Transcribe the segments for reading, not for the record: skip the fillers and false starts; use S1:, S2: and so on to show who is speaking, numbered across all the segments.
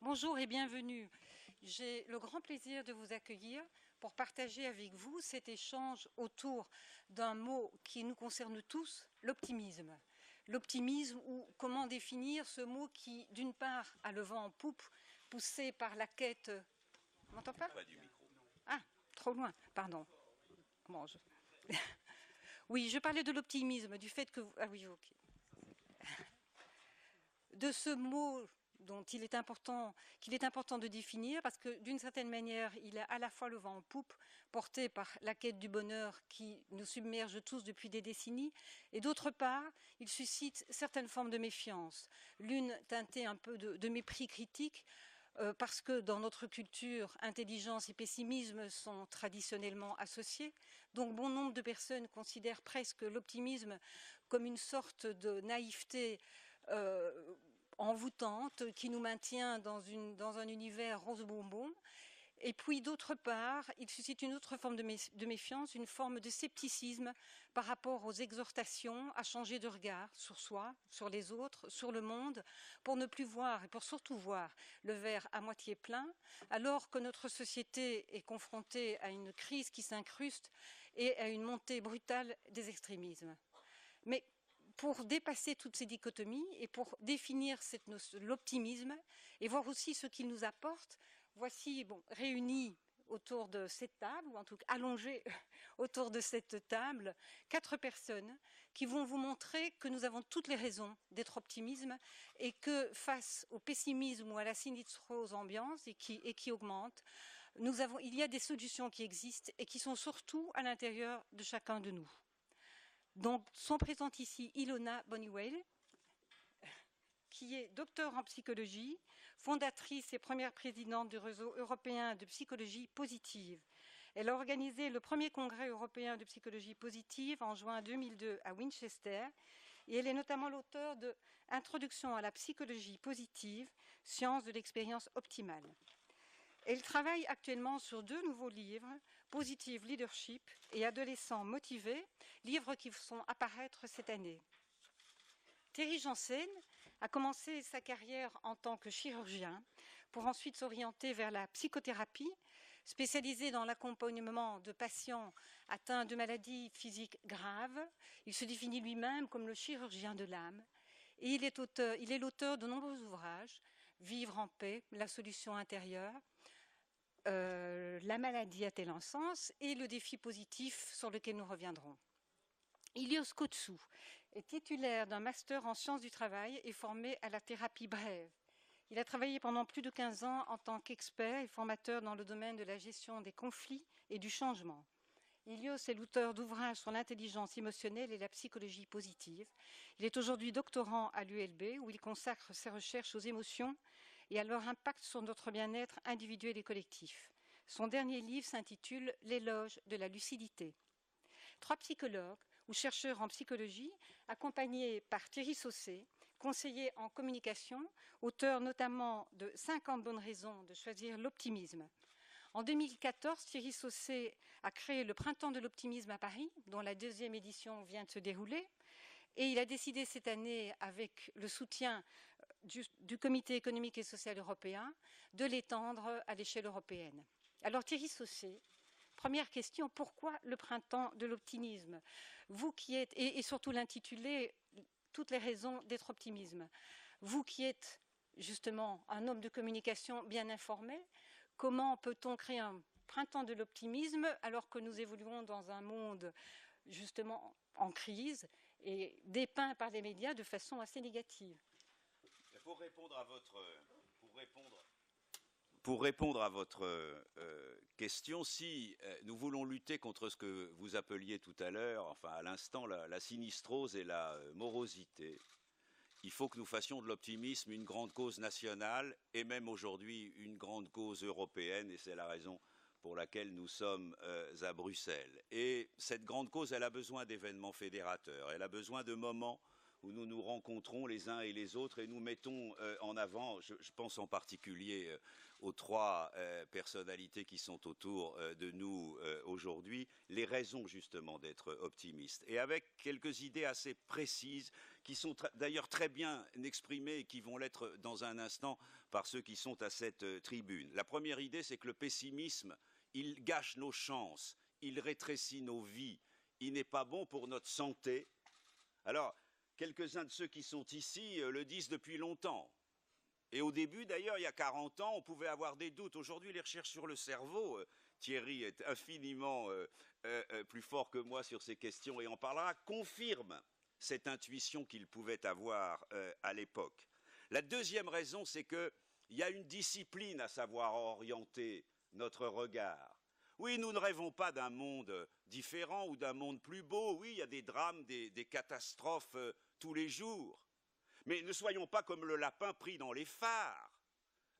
S1: Bonjour et bienvenue. J'ai le grand plaisir de vous accueillir pour partager avec vous cet échange autour d'un mot qui nous concerne tous, l'optimisme. L'optimisme, ou comment définir ce mot qui, d'une part, a le vent en poupe, poussé par la quête... On m'entend pas ?
S2: Pas du micro.
S1: Ah, trop loin, pardon. Bon, Oui, je parlais de l'optimisme, du fait que... Ah oui, ok. De ce mot dont qu'il est important de définir, parce que d'une certaine manière, il a à la fois le vent en poupe, porté par la quête du bonheur qui nous submerge tous depuis des décennies, et d'autre part, il suscite certaines formes de méfiance, l'une teintée un peu de mépris critique, parce que dans notre culture, intelligence et pessimisme sont traditionnellement associés. Donc bon nombre de personnes considèrent presque l'optimisme comme une sorte de naïveté envoûtante qui nous maintient dans un univers rose bonbon. Et puis d'autre part, il suscite une autre forme de méfiance, une forme de scepticisme par rapport aux exhortations à changer de regard sur soi, sur les autres, sur le monde, pour ne plus voir et pour surtout voir le verre à moitié plein, alors que notre société est confrontée à une crise qui s'incruste et à une montée brutale des extrémismes. Mais pour dépasser toutes ces dichotomies et pour définir l'optimisme et voir aussi ce qu'il nous apporte, voici réunis autour de cette table, ou en tout cas allongés autour de cette table, 4 personnes qui vont vous montrer que nous avons toutes les raisons d'être optimistes et que face au pessimisme ou à la sinistrose ambiance et qui augmente, il y a des solutions qui existent et qui sont surtout à l'intérieur de chacun de nous. Donc, sont présentes ici Ilona Bonniwell, qui est docteure en psychologie, fondatrice et première présidente du réseau européen de psychologie positive. Elle a organisé le premier congrès européen de psychologie positive en juin 2002 à Winchester, et elle est notamment l'auteure de Introduction à la psychologie positive, science de l'expérience optimale. Elle travaille actuellement sur 2 nouveaux livres, Positive Leadership et Adolescents motivés, livres qui vont apparaître cette année. Thierry Janssen a commencé sa carrière en tant que chirurgien pour ensuite s'orienter vers la psychothérapie, spécialisée dans l'accompagnement de patients atteints de maladies physiques graves. Il se définit lui-même comme le chirurgien de l'âme. Et il est l'auteur de nombreux ouvrages, Vivre en paix, la solution intérieure, la maladie a-t-elle un sens et le défi positif sur lequel nous reviendrons. Ilios Kotsou est titulaire d'un master en sciences du travail et formé à la thérapie brève. Il a travaillé pendant plus de 15 ans en tant qu'expert et formateur dans le domaine de la gestion des conflits et du changement. Ilios est l'auteur d'ouvrages sur l'intelligence émotionnelle et la psychologie positive. Il est aujourd'hui doctorant à l'ULB où il consacre ses recherches aux émotions et à leur impact sur notre bien-être individuel et collectif. Son dernier livre s'intitule L'éloge de la lucidité. 3 psychologues ou chercheurs en psychologie, accompagnés par Thierry Saucé, conseiller en communication, auteur notamment de 50 bonnes raisons de choisir l'optimisme. En 2014, Thierry Saucé a créé le Printemps de l'optimisme à Paris, dont la 2e édition vient de se dérouler. Et il a décidé cette année, avec le soutien du Comité économique et social européen, de l'étendre à l'échelle européenne. Alors Thierry Saucé, première question, pourquoi le Printemps de l'optimisme ? Vous qui êtes, et surtout l'intitulé, toutes les raisons d'être optimisme. Vous qui êtes justement un homme de communication bien informé, comment peut-on créer un printemps de l'optimisme alors que nous évoluons dans un monde justement en crise et dépeint par les médias de façon assez négative?
S2: Pour répondre à votre question, si nous voulons lutter contre ce que vous appeliez tout à l'heure, enfin à l'instant, la sinistrose et la morosité, il faut que nous fassions de l'optimisme une grande cause nationale et même aujourd'hui une grande cause européenne, et c'est la raison pour laquelle nous sommes à Bruxelles. Et cette grande cause, elle a besoin d'événements fédérateurs, elle a besoin de moments où nous nous rencontrons les uns et les autres et nous mettons en avant, je pense en particulier aux trois personnalités qui sont autour de nous aujourd'hui, les raisons justement d'être optimistes. Et avec quelques idées assez précises qui sont d'ailleurs très bien exprimées et qui vont l'être dans un instant par ceux qui sont à cette tribune. La première idée, c'est que le pessimisme, il gâche nos chances, il rétrécit nos vies, il n'est pas bon pour notre santé. Alors, quelques-uns de ceux qui sont ici le disent depuis longtemps. Et au début, d'ailleurs, il y a 40 ans, on pouvait avoir des doutes. Aujourd'hui, les recherches sur le cerveau, Thierry est infiniment plus fort que moi sur ces questions et en parlera, confirment cette intuition qu'il pouvait avoir à l'époque. La deuxième raison, c'est qu'il y a une discipline à savoir orienter notre regard. Oui, nous ne rêvons pas d'un monde différent ou d'un monde plus beau. Oui, il y a des drames, des catastrophes tous les jours. Mais ne soyons pas comme le lapin pris dans les phares.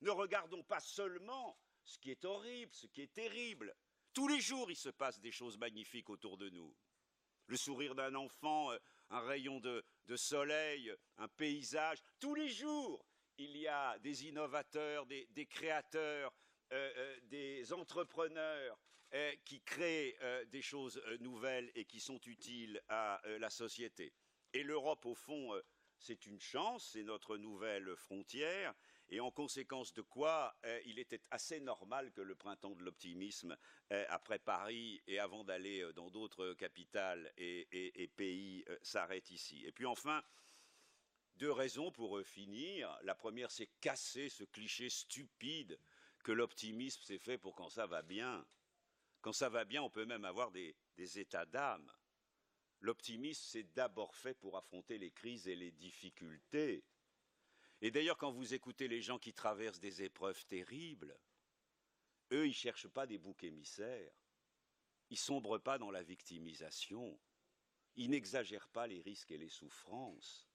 S2: Ne regardons pas seulement ce qui est horrible, ce qui est terrible. Tous les jours, il se passe des choses magnifiques autour de nous. Le sourire d'un enfant, un rayon de soleil, un paysage. Tous les jours, il y a des innovateurs, des créateurs, des entrepreneurs qui créent des choses nouvelles et qui sont utiles à la société. Et l'Europe, au fond, c'est une chance, c'est notre nouvelle frontière, et en conséquence de quoi, il était assez normal que le printemps de l'optimisme, après Paris et avant d'aller dans d'autres capitales et pays, s'arrête ici. Et puis enfin, deux raisons pour finir. La première, c'est casser ce cliché stupide que l'optimisme, c'est fait pour quand ça va bien. Quand ça va bien, on peut même avoir des états d'âme. L'optimisme, c'est d'abord fait pour affronter les crises et les difficultés. Et d'ailleurs, quand vous écoutez les gens qui traversent des épreuves terribles, eux, ils ne cherchent pas des boucs émissaires. Ils ne sombrent pas dans la victimisation. Ils n'exagèrent pas les risques et les souffrances.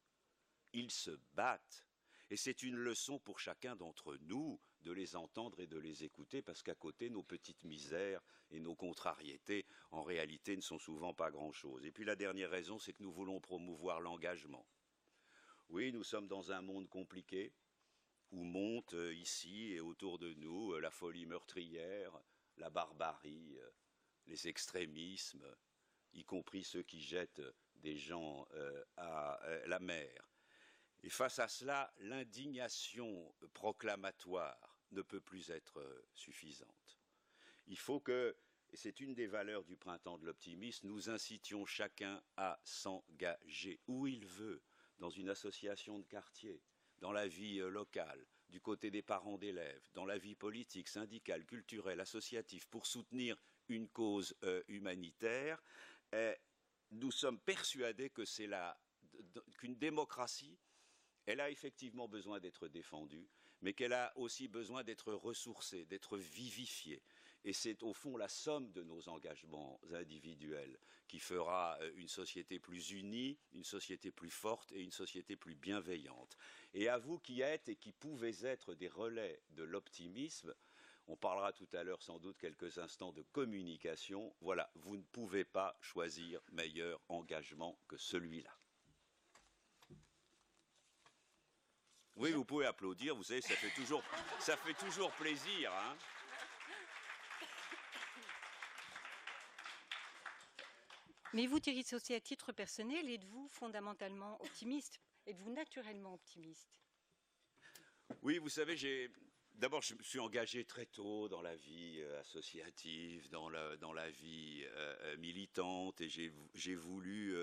S2: Ils se battent. Et c'est une leçon pour chacun d'entre nous de les entendre et de les écouter, parce qu'à côté, nos petites misères et nos contrariétés, en réalité, ne sont souvent pas grand-chose. Et puis la dernière raison, c'est que nous voulons promouvoir l'engagement. Oui, nous sommes dans un monde compliqué, où monte ici et autour de nous la folie meurtrière, la barbarie, les extrémismes, y compris ceux qui jettent des gens à la mer. Et face à cela, l'indignation proclamatoire ne peut plus être suffisante. Il faut que, et c'est une des valeurs du printemps de l'optimisme, nous incitions chacun à s'engager où il veut, dans une association de quartier, dans la vie locale, du côté des parents d'élèves, dans la vie politique, syndicale, culturelle, associative, pour soutenir une cause humanitaire. Nous sommes persuadés que qu'une démocratie, elle a effectivement besoin d'être défendue, mais qu'elle a aussi besoin d'être ressourcée, d'être vivifiée. Et c'est au fond la somme de nos engagements individuels qui fera une société plus unie, une société plus forte et une société plus bienveillante. Et à vous qui êtes et qui pouvez être des relais de l'optimisme, on parlera tout à l'heure sans doute quelques instants de communication. Voilà, vous ne pouvez pas choisir meilleur engagement que celui-là. Oui, vous pouvez applaudir, vous savez, ça fait toujours plaisir. Hein.
S1: Mais vous, Thierry Saucier, à titre personnel, êtes-vous fondamentalement optimiste? Êtes-vous naturellement optimiste?
S2: Oui, vous savez, d'abord, je me suis engagé très tôt dans la vie associative, dans la vie militante, et j'ai voulu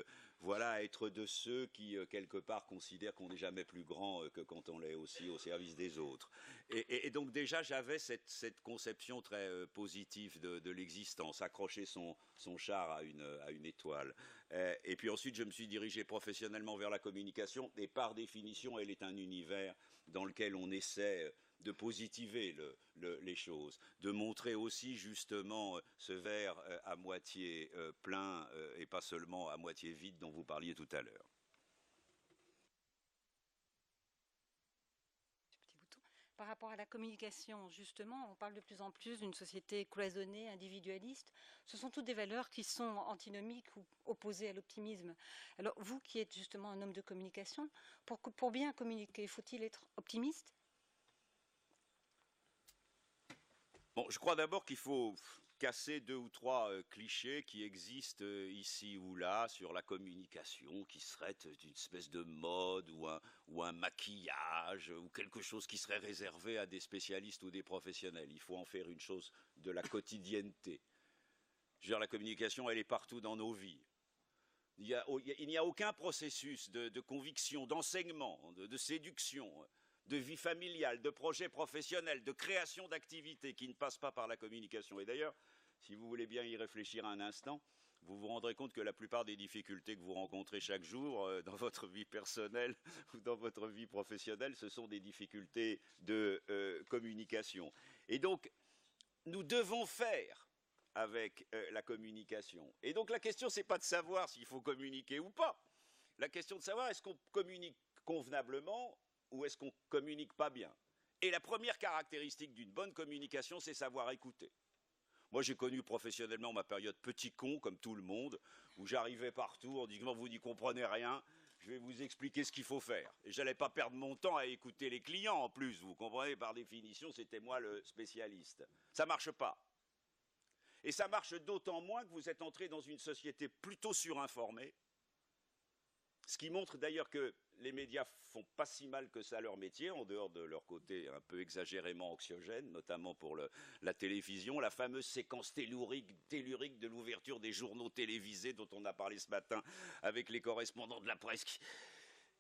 S2: être de ceux qui, quelque part, considèrent qu'on n'est jamais plus grand que quand on l'est aussi au service des autres. Et donc déjà, j'avais cette conception très positive de l'existence, accrocher son char à une étoile. Et puis ensuite, je me suis dirigé professionnellement vers la communication, et par définition, elle est un univers dans lequel on essaie de positiver les choses, de montrer aussi justement ce verre à moitié plein et pas seulement à moitié vide dont vous parliez tout à l'heure.
S1: par rapport à la communication. Justement, on parle de plus en plus d'une société cloisonnée, individualiste. Ce sont toutes des valeurs qui sont antinomiques ou opposées à l'optimisme. Alors, vous qui êtes justement un homme de communication, pour bien communiquer, faut-il être optimiste?
S2: Bon, je crois d'abord qu'il faut casser 2 ou 3 clichés qui existent ici ou là sur la communication, qui serait une espèce de mode ou un maquillage ou quelque chose qui serait réservé à des spécialistes ou des professionnels. Il faut en faire une chose de la quotidienneté. Je veux dire, la communication, elle est partout dans nos vies. Il n'y a aucun processus de conviction, d'enseignement, de séduction, de vie familiale, de projet professionnel, de création d'activités qui ne passe pas par la communication. Et d'ailleurs, si vous voulez bien y réfléchir un instant, vous vous rendrez compte que la plupart des difficultés que vous rencontrez chaque jour dans votre vie personnelle ou dans votre vie professionnelle, ce sont des difficultés de communication. Et donc, nous devons faire avec la communication. Et donc, la question, c'est pas de savoir s'il faut communiquer ou pas. La question de savoir, est-ce qu'on communique convenablement ou est-ce qu'on ne communique pas bien? Et la première caractéristique d'une bonne communication, c'est savoir écouter. Moi, j'ai connu professionnellement ma période petit con, comme tout le monde, où j'arrivais partout en disant « vous n'y comprenez rien, je vais vous expliquer ce qu'il faut faire ». Et je n'allais pas perdre mon temps à écouter les clients en plus, vous comprenez, par définition, c'était moi le spécialiste. Ça ne marche pas. Et ça marche d'autant moins que vous êtes entré dans une société plutôt surinformée, ce qui montre d'ailleurs que les médias font pas si mal que ça leur métier, en dehors de leur côté un peu exagérément anxiogène, notamment pour la télévision, la fameuse séquence tellurique de l'ouverture des journaux télévisés dont on a parlé ce matin avec les correspondants de la presse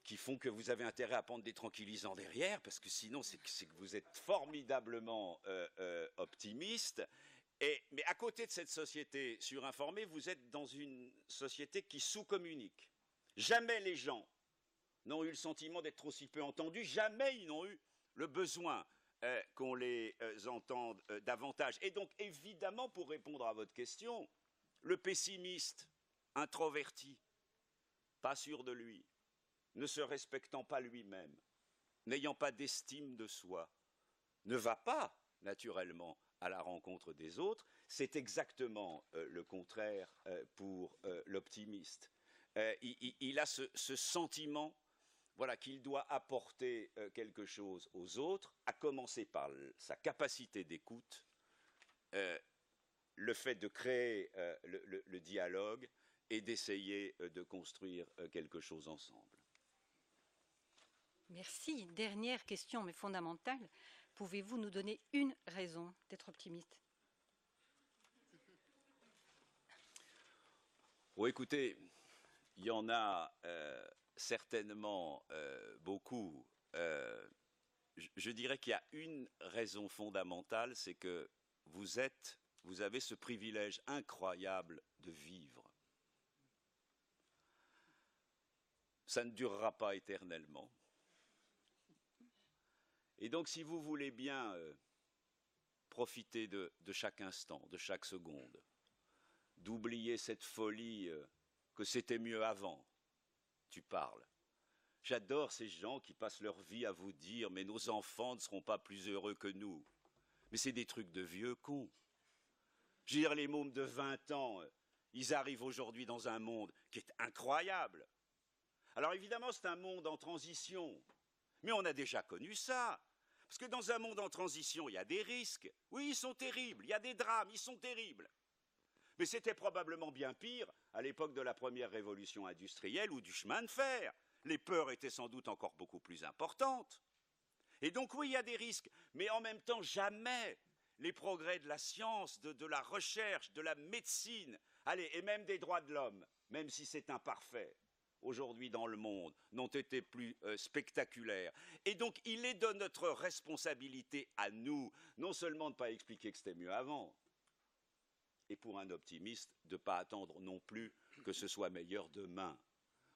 S2: qui font que vous avez intérêt à prendre des tranquillisants derrière, parce que sinon c'est que vous êtes formidablement optimiste. Mais à côté de cette société surinformée, vous êtes dans une société qui sous-communique. Jamais les gens n'ont eu le sentiment d'être aussi peu entendus, jamais ils n'ont eu le besoin qu'on les entende davantage. Et donc, évidemment, pour répondre à votre question, le pessimiste, introverti, pas sûr de lui, ne se respectant pas lui-même, n'ayant pas d'estime de soi, ne va pas, naturellement, à la rencontre des autres. C'est exactement le contraire pour l'optimiste. Il a ce sentiment, voilà, qu'il doit apporter quelque chose aux autres, à commencer par sa capacité d'écoute, le fait de créer le dialogue et d'essayer de construire quelque chose ensemble.
S1: Merci. Dernière question, mais fondamentale. Pouvez-vous nous donner une raison d'être optimiste?
S2: Oh, écoutez, il y en a certainement beaucoup. Je dirais qu'il y a une raison fondamentale, c'est que vous avez ce privilège incroyable de vivre. Ça ne durera pas éternellement. Et donc, si vous voulez bien profiter de chaque instant, de chaque seconde, d'oublier cette folie que c'était mieux avant, tu parles. J'adore ces gens qui passent leur vie à vous dire « mais nos enfants ne seront pas plus heureux que nous ». Mais c'est des trucs de vieux cons. Je veux dire, les mômes de 20 ans, ils arrivent aujourd'hui dans un monde qui est incroyable. Alors évidemment, c'est un monde en transition. Mais on a déjà connu ça. Parce que dans un monde en transition, il y a des risques. Oui, ils sont terribles. Il y a des drames, ils sont terribles. Mais c'était probablement bien pire à l'époque de la première révolution industrielle ou du chemin de fer. Les peurs étaient sans doute encore beaucoup plus importantes. Et donc oui, il y a des risques. Mais en même temps, jamais les progrès de la science, de la recherche, de la médecine, allez, et même des droits de l'homme, même si c'est imparfait, aujourd'hui dans le monde, n'ont été plus spectaculaires. Et donc, il est de notre responsabilité à nous, non seulement de ne pas expliquer que c'était mieux avant, et pour un optimiste, de ne pas attendre non plus que ce soit meilleur demain.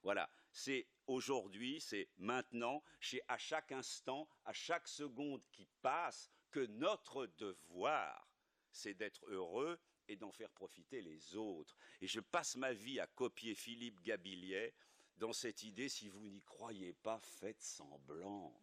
S2: Voilà, c'est aujourd'hui, c'est maintenant, à chaque instant, à chaque seconde qui passe, que notre devoir, c'est d'être heureux et d'en faire profiter les autres. Et je passe ma vie à copier Philippe Gabilliet dans cette idée, si vous n'y croyez pas, faites semblant.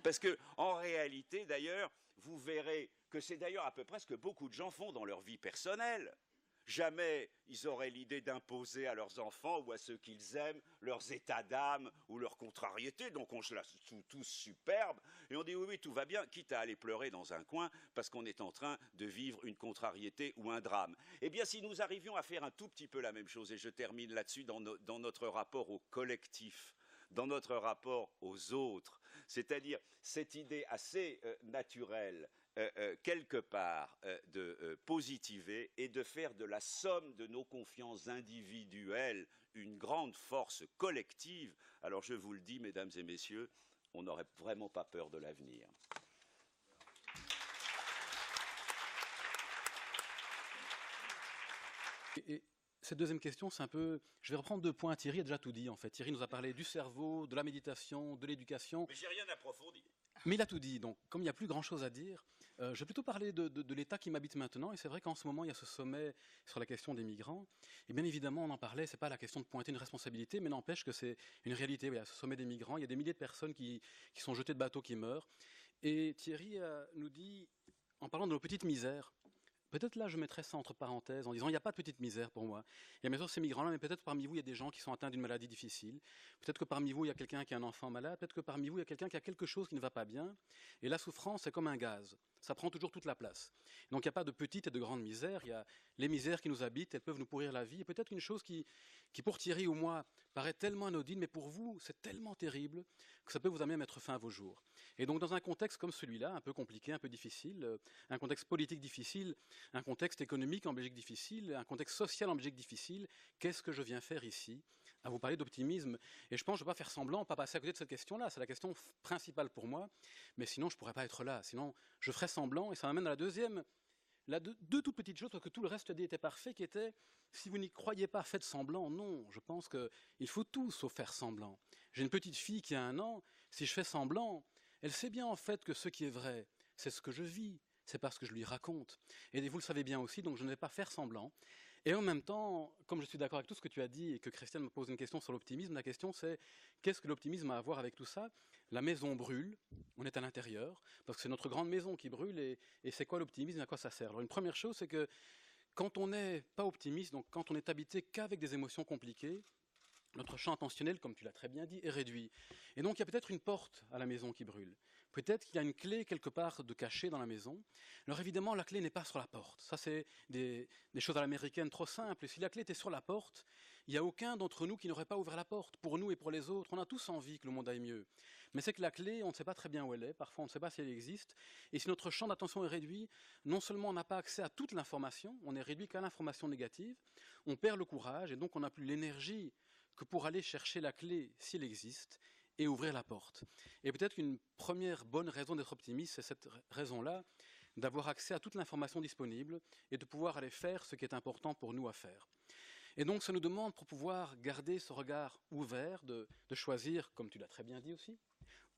S2: Parce que, en réalité, d'ailleurs, vous verrez que c'est d'ailleurs à peu près ce que beaucoup de gens font dans leur vie personnelle. Jamais ils auraient l'idée d'imposer à leurs enfants ou à ceux qu'ils aiment leurs états d'âme ou leurs contrariétés. Donc on se la trouve tous superbes et on dit oui, oui, tout va bien, quitte à aller pleurer dans un coin parce qu'on est en train de vivre une contrariété ou un drame. Eh bien, si nous arrivions à faire un tout petit peu la même chose, et je termine là-dessus dans notre rapport au collectif, dans notre rapport aux autres, c'est-à-dire cette idée assez naturelle quelque part de positiver et de faire de la somme de nos confiances individuelles une grande force collective, alors je vous le dis, mesdames et messieurs, on n'aurait vraiment pas peur de l'avenir.
S3: Et cette deuxième question, c'est un peu... Je vais reprendre 2 points. Thierry a déjà tout dit, en fait. Thierry nous a parlé du cerveau, de la méditation, de l'éducation.
S2: Mais j'ai rien approfondi.
S3: Mais il a tout dit. Donc, comme il n'y a plus grand-chose à dire, je vais plutôt parler de l'état qui m'habite maintenant. Et c'est vrai qu'en ce moment, il y a ce sommet sur la question des migrants. Et bien évidemment, on en parlait, c'est pas la question de pointer une responsabilité, mais n'empêche que c'est une réalité. Il y a ce sommet des migrants, il y a des milliers de personnes qui sont jetées de bateaux, qui meurent. Et Thierry nous dit, en parlant de nos petites misères, peut-être là, je mettrais ça entre parenthèses en disant il n'y a pas de petite misère pour moi. Il y a bien sûr ces migrants-là, mais peut-être parmi vous, il y a des gens qui sont atteints d'une maladie difficile. Peut-être que parmi vous, il y a quelqu'un qui a un enfant malade. Peut-être que parmi vous, il y a quelqu'un qui a quelque chose qui ne va pas bien. Et la souffrance, c'est comme un gaz. Ça prend toujours toute la place. Donc il n'y a pas de petite et de grande misère. Il y a les misères qui nous habitent, elles peuvent nous pourrir la vie. Et peut-être une chose qui pour Thierry ou moi, paraît tellement anodine, mais pour vous, c'est tellement terrible que ça peut vous amener à mettre fin à vos jours. Et donc dans un contexte comme celui-là, un peu compliqué, un peu difficile, un contexte politique difficile, un contexte économique en Belgique difficile, un contexte social en Belgique difficile, qu'est-ce que je viens faire ici? À vous parler d'optimisme. Et je pense que je ne vais pas faire semblant, pas passer à côté de cette question-là. C'est la question principale pour moi. Mais sinon, je ne pourrais pas être là. Sinon, je ferais semblant. Et ça m'amène à la deuxième. Deux toutes petites choses, parce que tout le reste était parfait, qui était, si vous n'y croyez pas, faites semblant. Non, je pense qu'il faut tout sauf faire semblant. J'ai une petite fille qui a 1 an. Si je fais semblant, elle sait bien en fait que ce qui est vrai, c'est ce que je vis. C'est parce que je lui raconte. Et vous le savez bien aussi, donc je ne vais pas faire semblant. Et en même temps, comme je suis d'accord avec tout ce que tu as dit et que Christiane me pose une question sur l'optimisme, la question c'est qu'est-ce que l'optimisme a à voir avec tout ça? La maison brûle, on est à l'intérieur, parce que c'est notre grande maison qui brûle, et c'est quoi l'optimisme, à quoi ça sert? Alors une première chose, c'est que quand on n'est pas optimiste, donc quand on n'est habité qu'avec des émotions compliquées, notre champ attentionnel, comme tu l'as très bien dit, est réduit. Et donc il y a peut-être une porte à la maison qui brûle. Peut-être qu'il y a une clé quelque part de cachée dans la maison. Alors évidemment, la clé n'est pas sur la porte. Ça, c'est des choses à l'américaine trop simples. Si la clé était sur la porte, il n'y a aucun d'entre nous qui n'aurait pas ouvert la porte. Pour nous et pour les autres, on a tous envie que le monde aille mieux. Mais c'est que la clé, on ne sait pas très bien où elle est. Parfois, on ne sait pas si elle existe. Et si notre champ d'attention est réduit, non seulement on n'a pas accès à toute l'information, on est réduit qu'à l'information négative, on perd le courage et donc on n'a plus l'énergie que pour aller chercher la clé, s'il existe, et ouvrir la porte. Et peut-être qu'une première bonne raison d'être optimiste, c'est cette raison-là, d'avoir accès à toute l'information disponible et de pouvoir aller faire ce qui est important pour nous à faire. Et donc ça nous demande, pour pouvoir garder ce regard ouvert, de choisir, comme tu l'as très bien dit aussi,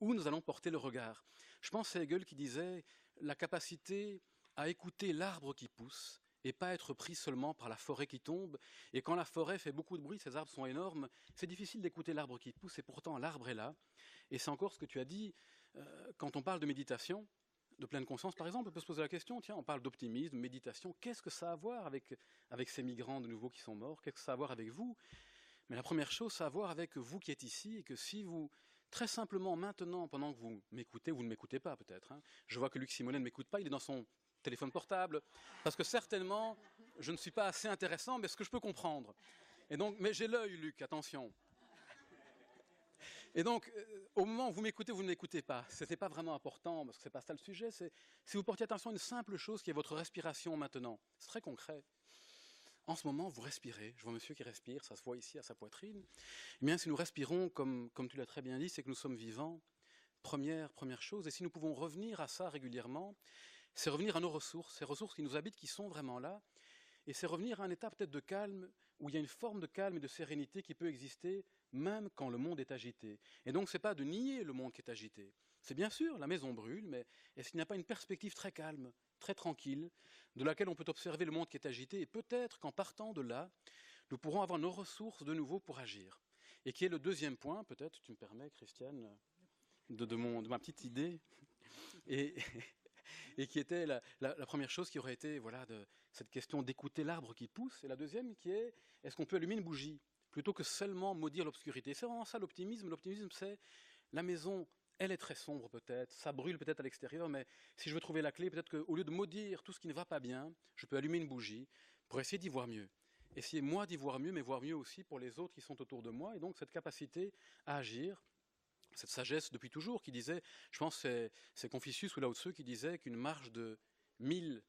S3: où nous allons porter le regard. Je pense à Hegel qui disait la capacité à écouter l'arbre qui pousse et pas être pris seulement par la forêt qui tombe. Et quand la forêt fait beaucoup de bruit, ces arbres sont énormes, c'est difficile d'écouter l'arbre qui pousse, et pourtant l'arbre est là. Et c'est encore ce que tu as dit, quand on parle de méditation, de pleine conscience par exemple, on peut se poser la question, tiens, on parle d'optimisme, de méditation, qu'est-ce que ça a à voir avec ces migrants de nouveau qui sont morts? Qu'est-ce que ça a à voir avec vous? Mais la première chose, ça a à voir avec vous qui êtes ici, et que si vous, très simplement maintenant, pendant que vous m'écoutez, vous ne m'écoutez pas peut-être, hein, je vois que Luc Simonet ne m'écoute pas, il est dans son téléphone portable, parce que certainement, je ne suis pas assez intéressant, mais ce que je peux comprendre. Et donc, mais j'ai l'œil, Luc, attention. Et donc, au moment où vous m'écoutez, vous ne m'écoutez pas. Ce n'était pas vraiment important, parce que ce n'est pas ça le sujet. C'est si vous portiez attention à une simple chose qui est votre respiration maintenant. C'est très concret. En ce moment, vous respirez. Je vois monsieur qui respire, ça se voit ici à sa poitrine. Eh bien, si nous respirons, comme tu l'as très bien dit, c'est que nous sommes vivants. Première chose. Et si nous pouvons revenir à ça régulièrement, c'est revenir à nos ressources, ces ressources qui nous habitent, qui sont vraiment là, et c'est revenir à un état peut-être de calme, où il y a une forme de calme et de sérénité qui peut exister, même quand le monde est agité. Et donc, ce n'est pas de nier le monde qui est agité. C'est bien sûr, la maison brûle, mais est-ce qu'il n'y a pas une perspective très calme, très tranquille, de laquelle on peut observer le monde qui est agité, et peut-être qu'en partant de là, nous pourrons avoir nos ressources de nouveau pour agir. Et qui est le deuxième point, peut-être, tu me permets, Christiane, de ma petite idée, et, et qui était la première chose qui aurait été voilà, cette question d'écouter l'arbre qui pousse, et la deuxième qui est, est-ce qu'on peut allumer une bougie plutôt que seulement maudire l'obscurité? C'est vraiment ça l'optimisme. L'optimisme, c'est la maison, elle est très sombre peut-être, ça brûle peut-être à l'extérieur, mais si je veux trouver la clé, peut-être qu'au lieu de maudire tout ce qui ne va pas bien, je peux allumer une bougie pour essayer d'y voir mieux. Essayer moi d'y voir mieux, mais voir mieux aussi pour les autres qui sont autour de moi, et donc cette capacité à agir, cette sagesse depuis toujours qui disait, je pense que c'est Confucius ou Lao Tzu qui disait qu'une marche de 1000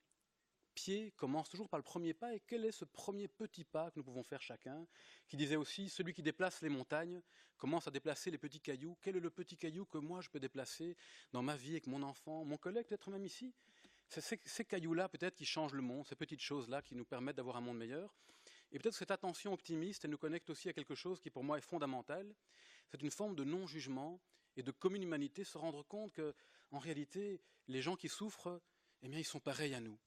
S3: pied commence toujours par le premier pas, et quel est ce premier petit pas que nous pouvons faire chacun, qui disait aussi, celui qui déplace les montagnes commence à déplacer les petits cailloux. Quel est le petit caillou que moi je peux déplacer dans ma vie avec mon enfant, mon collègue, peut-être même ici? C'est ces cailloux-là peut-être qui changent le monde, ces petites choses-là qui nous permettent d'avoir un monde meilleur. Et peut-être cette attention optimiste, elle nous connecte aussi à quelque chose qui pour moi est fondamental, c'est une forme de non-jugement et de commune humanité, se rendre compte que en réalité, les gens qui souffrent, eh bien, ils sont pareils à nous.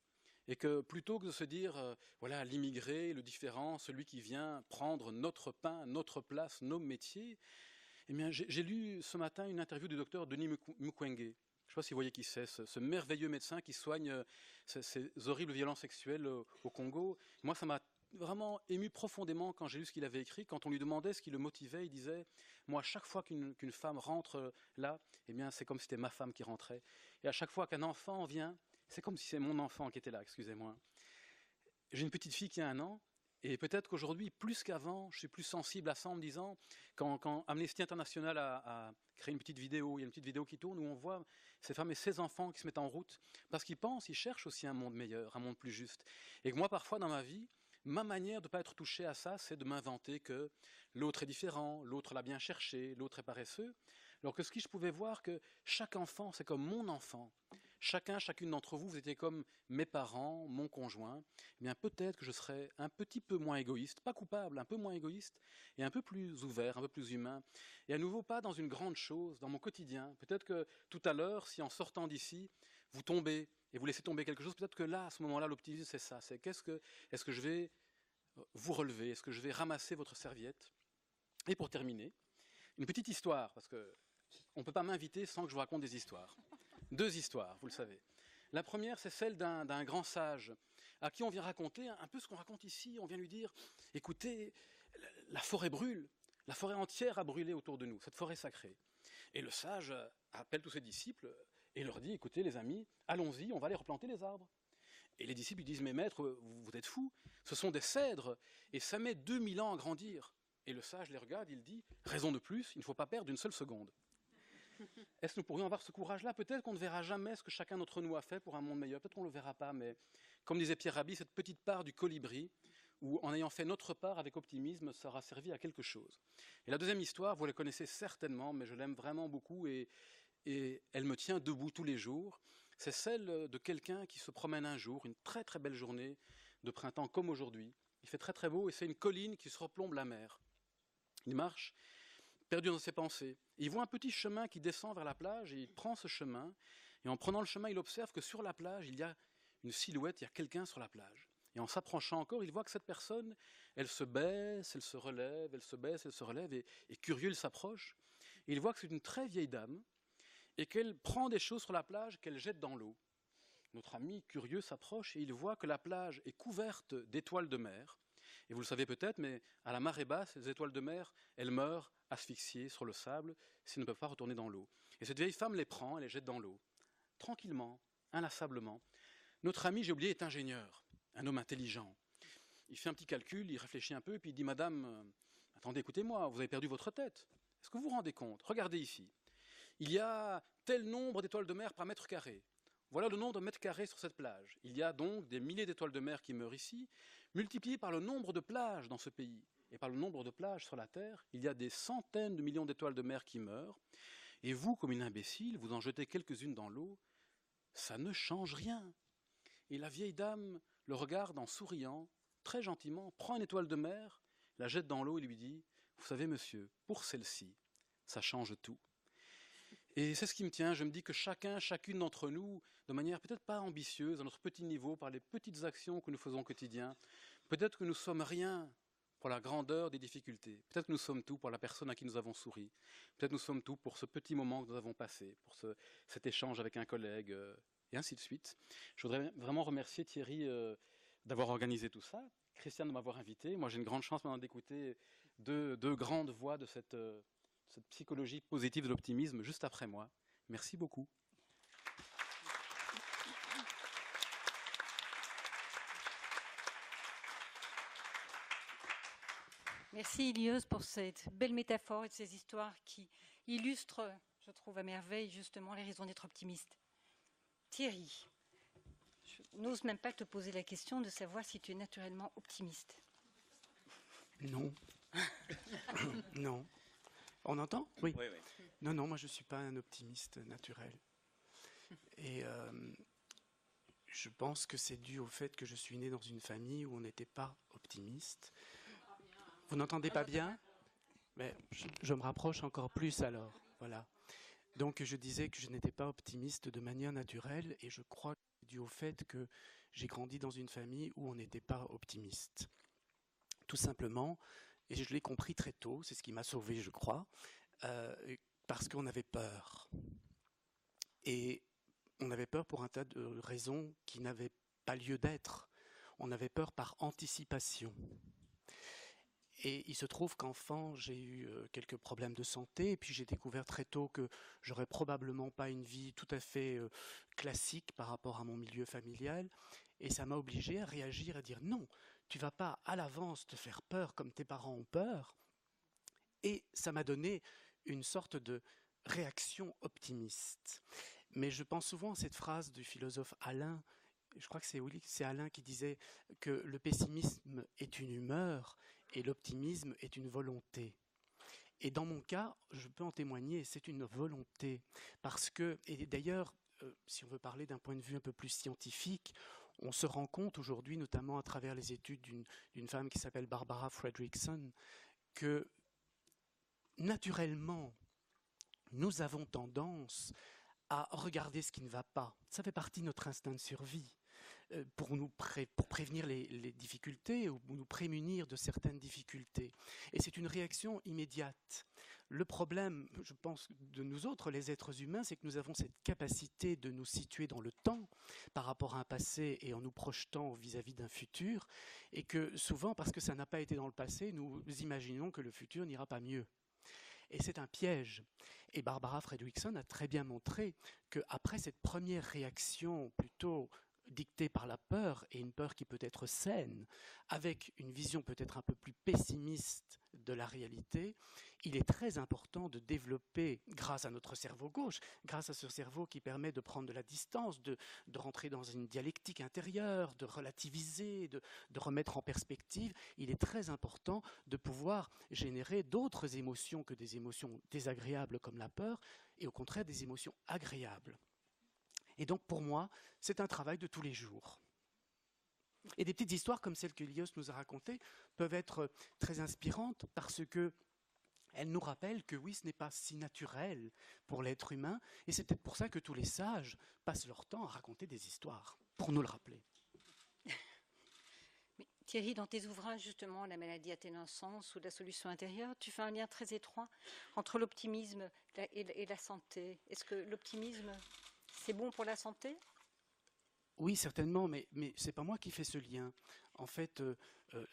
S3: Et que plutôt que de se dire, voilà, l'immigré, le différent, celui qui vient prendre notre pain, notre place, nos métiers, eh bien, j'ai lu ce matin une interview du docteur Denis Mukwege. Je ne sais pas si vous voyez qui c'est, ce merveilleux médecin qui soigne ces horribles violences sexuelles au Congo. Moi, ça m'a vraiment ému profondément quand j'ai lu ce qu'il avait écrit. Quand on lui demandait ce qui le motivait, il disait, moi, à chaque fois qu'une femme rentre là, eh bien, c'est comme si c'était ma femme qui rentrait. Et à chaque fois qu'un enfant vient, c'est comme si c'est mon enfant qui était là, excusez-moi. J'ai une petite fille qui a 1 an, et peut-être qu'aujourd'hui, plus qu'avant, je suis plus sensible à ça en me disant, quand Amnesty International a créé une petite vidéo, il y a une petite vidéo qui tourne où on voit ces femmes et ces enfants qui se mettent en route, parce qu'ils pensent, ils cherchent aussi un monde meilleur, un monde plus juste. Et que moi, parfois, dans ma vie, ma manière de ne pas être touché à ça, c'est de m'inventer que l'autre est différent, l'autre l'a bien cherché, l'autre est paresseux. Alors que ce que je pouvais voir que chaque enfant, c'est comme mon enfant. Chacune d'entre vous, vous étiez comme mes parents, mon conjoint. Eh bien, peut-être que je serais un petit peu moins égoïste, pas coupable, un peu moins égoïste, et un peu plus ouvert, un peu plus humain. Et à nouveau, pas dans une grande chose, dans mon quotidien. Peut-être que tout à l'heure, si en sortant d'ici, vous tombez et vous laissez tomber quelque chose, peut-être que là, à ce moment-là, l'optimisme, c'est ça. C'est est-ce que je vais vous relever? Est-ce que je vais ramasser votre serviette? Et pour terminer, une petite histoire, parce que on ne peut pas m'inviter sans que je vous raconte des histoires. 2 histoires, vous le savez. La première, c'est celle d'un grand sage à qui on vient raconter un peu ce qu'on raconte ici. On vient lui dire, écoutez, la forêt brûle, la forêt entière a brûlé autour de nous, cette forêt sacrée. Et le sage appelle tous ses disciples et leur dit, écoutez les amis, allons-y, on va aller replanter les arbres. Et les disciples lui disent, mais maître, vous êtes fou, ce sont des cèdres et ça met 2000 ans à grandir. Et le sage les regarde, il dit, raison de plus, il ne faut pas perdre une seule seconde. Est-ce que nous pourrions avoir ce courage-là? Peut-être qu'on ne verra jamais ce que chacun d'entre nous a fait pour un monde meilleur. Peut-être qu'on ne le verra pas, mais comme disait Pierre Rabhi, cette petite part du colibri, où en ayant fait notre part avec optimisme, ça aura servi à quelque chose. Et la deuxième histoire, vous la connaissez certainement, mais je l'aime vraiment beaucoup et elle me tient debout tous les jours. C'est celle de quelqu'un qui se promène un jour, une très très belle journée de printemps comme aujourd'hui. Il fait très très beau et c'est une colline qui surplombe la mer. Il marche, perdu dans ses pensées. Il voit un petit chemin qui descend vers la plage et il prend ce chemin. Et en prenant le chemin, il observe que sur la plage, il y a une silhouette, il y a quelqu'un sur la plage. Et en s'approchant encore, il voit que cette personne, elle se baisse, elle se relève, elle se baisse, elle se relève. Et curieux, il s'approche. Et il voit que c'est une très vieille dame et qu'elle prend des choses sur la plage qu'elle jette dans l'eau. Notre ami curieux s'approche et il voit que la plage est couverte d'étoiles de mer. Et vous le savez peut-être, mais à la marée basse, les étoiles de mer, elles meurent asphyxiées sur le sable s'ils ne peuvent pas retourner dans l'eau. Et cette vieille femme les prend, elle les jette dans l'eau, tranquillement, inlassablement. Notre ami, j'ai oublié, est ingénieur, un homme intelligent. Il fait un petit calcul, il réfléchit un peu, puis il dit, madame, attendez, écoutez-moi, vous avez perdu votre tête. Est-ce que vous vous rendez compte? Regardez ici. Il y a tel nombre d'étoiles de mer par mètre carré. Voilà le nombre de mètres carrés sur cette plage. Il y a donc des milliers d'étoiles de mer qui meurent ici, multiplié par le nombre de plages dans ce pays et par le nombre de plages sur la Terre, il y a des centaines de millions d'étoiles de mer qui meurent. Et vous, comme une imbécile, vous en jetez quelques-unes dans l'eau, ça ne change rien. Et la vieille dame le regarde en souriant, très gentiment, prend une étoile de mer, la jette dans l'eau et lui dit, vous savez monsieur, pour celle-ci, ça change tout. Et c'est ce qui me tient, je me dis que chacune d'entre nous, de manière peut-être pas ambitieuse, à notre petit niveau, par les petites actions que nous faisons au quotidien, peut-être que nous sommes rien pour la grandeur des difficultés. Peut-être que nous sommes tout pour la personne à qui nous avons souri. Peut-être que nous sommes tout pour ce petit moment que nous avons passé, pour cet échange avec un collègue, et ainsi de suite. Je voudrais vraiment remercier Thierry d'avoir organisé tout ça, Christiane de m'avoir invité. Moi, j'ai une grande chance maintenant d'écouter deux grandes voix de cette psychologie positive de l'optimisme juste après moi. Merci beaucoup.
S1: Merci Ilios pour cette belle métaphore et ces histoires qui illustrent, je trouve à merveille, justement les raisons d'être optimiste. Thierry, je n'ose même pas te poser la question de savoir si tu es naturellement optimiste.
S4: Non. Non. On entend ? Oui.
S2: Oui, oui.
S4: Non, moi je ne suis pas un optimiste naturel. Et je pense que c'est dû au fait que je suis né dans une famille où on n'était pas optimiste. Vous n'entendez pas bien ? Mais je me rapproche encore plus alors. Voilà. Donc je disais que je n'étais pas optimiste de manière naturelle et je crois que c'est dû au fait que j'ai grandi dans une famille où on n'était pas optimiste. Tout simplement, et je l'ai compris très tôt, c'est ce qui m'a sauvé, je crois, parce qu'on avait peur. Et on avait peur pour un tas de raisons qui n'avaient pas lieu d'être. On avait peur par anticipation. Et il se trouve qu'enfant, j'ai eu quelques problèmes de santé, et puis j'ai découvert très tôt que j'aurais probablement pas une vie tout à fait classique par rapport à mon milieu familial, et ça m'a obligé à réagir, à dire non, tu vas pas à l'avance te faire peur comme tes parents ont peur, et ça m'a donné une sorte de réaction optimiste. Mais je pense souvent à cette phrase du philosophe Alain, je crois que c'est Alain qui disait que le pessimisme est une humeur et l'optimisme est une volonté. Et dans mon cas, je peux en témoigner, c'est une volonté. Parce que, et d'ailleurs, si on veut parler d'un point de vue un peu plus scientifique, on se rend compte aujourd'hui, notamment à travers les études d'une femme qui s'appelle Barbara Fredrickson, que naturellement, nous avons tendance à regarder ce qui ne va pas. Ça fait partie de notre instinct de survie. Pour prévenir les difficultés ou nous prémunir de certaines difficultés. Et c'est une réaction immédiate. Le problème, je pense, de nous autres, les êtres humains, c'est que nous avons cette capacité de nous situer dans le temps par rapport à un passé et en nous projetant vis-à-vis d'un futur, et que souvent, parce que ça n'a pas été dans le passé, nous imaginons que le futur n'ira pas mieux. Et c'est un piège. Et Barbara Fredrickson a très bien montré qu'après cette première réaction plutôt dictée par la peur, et une peur qui peut être saine, avec une vision peut-être un peu plus pessimiste de la réalité, il est très important de développer, grâce à notre cerveau gauche, grâce à ce cerveau qui permet de prendre de la distance, de rentrer dans une dialectique intérieure, de relativiser, de remettre en perspective, il est très important de pouvoir générer d'autres émotions que des émotions désagréables comme la peur, et au contraire des émotions agréables. Et donc pour moi, c'est un travail de tous les jours. Et des petites histoires comme celle que Ilios nous a racontées peuvent être très inspirantes parce qu'elles nous rappellent que oui, ce n'est pas si naturel pour l'être humain, et c'est peut-être pour ça que tous les sages passent leur temps à raconter des histoires, pour nous le rappeler.
S1: Mais Thierry, dans tes ouvrages, justement, La maladie a tel un sens ou La solution intérieure, tu fais un lien très étroit entre l'optimisme et la santé. Est-ce que l'optimisme, c'est bon pour la santé ?
S4: Oui, certainement, mais ce n'est pas moi qui fais ce lien. En fait,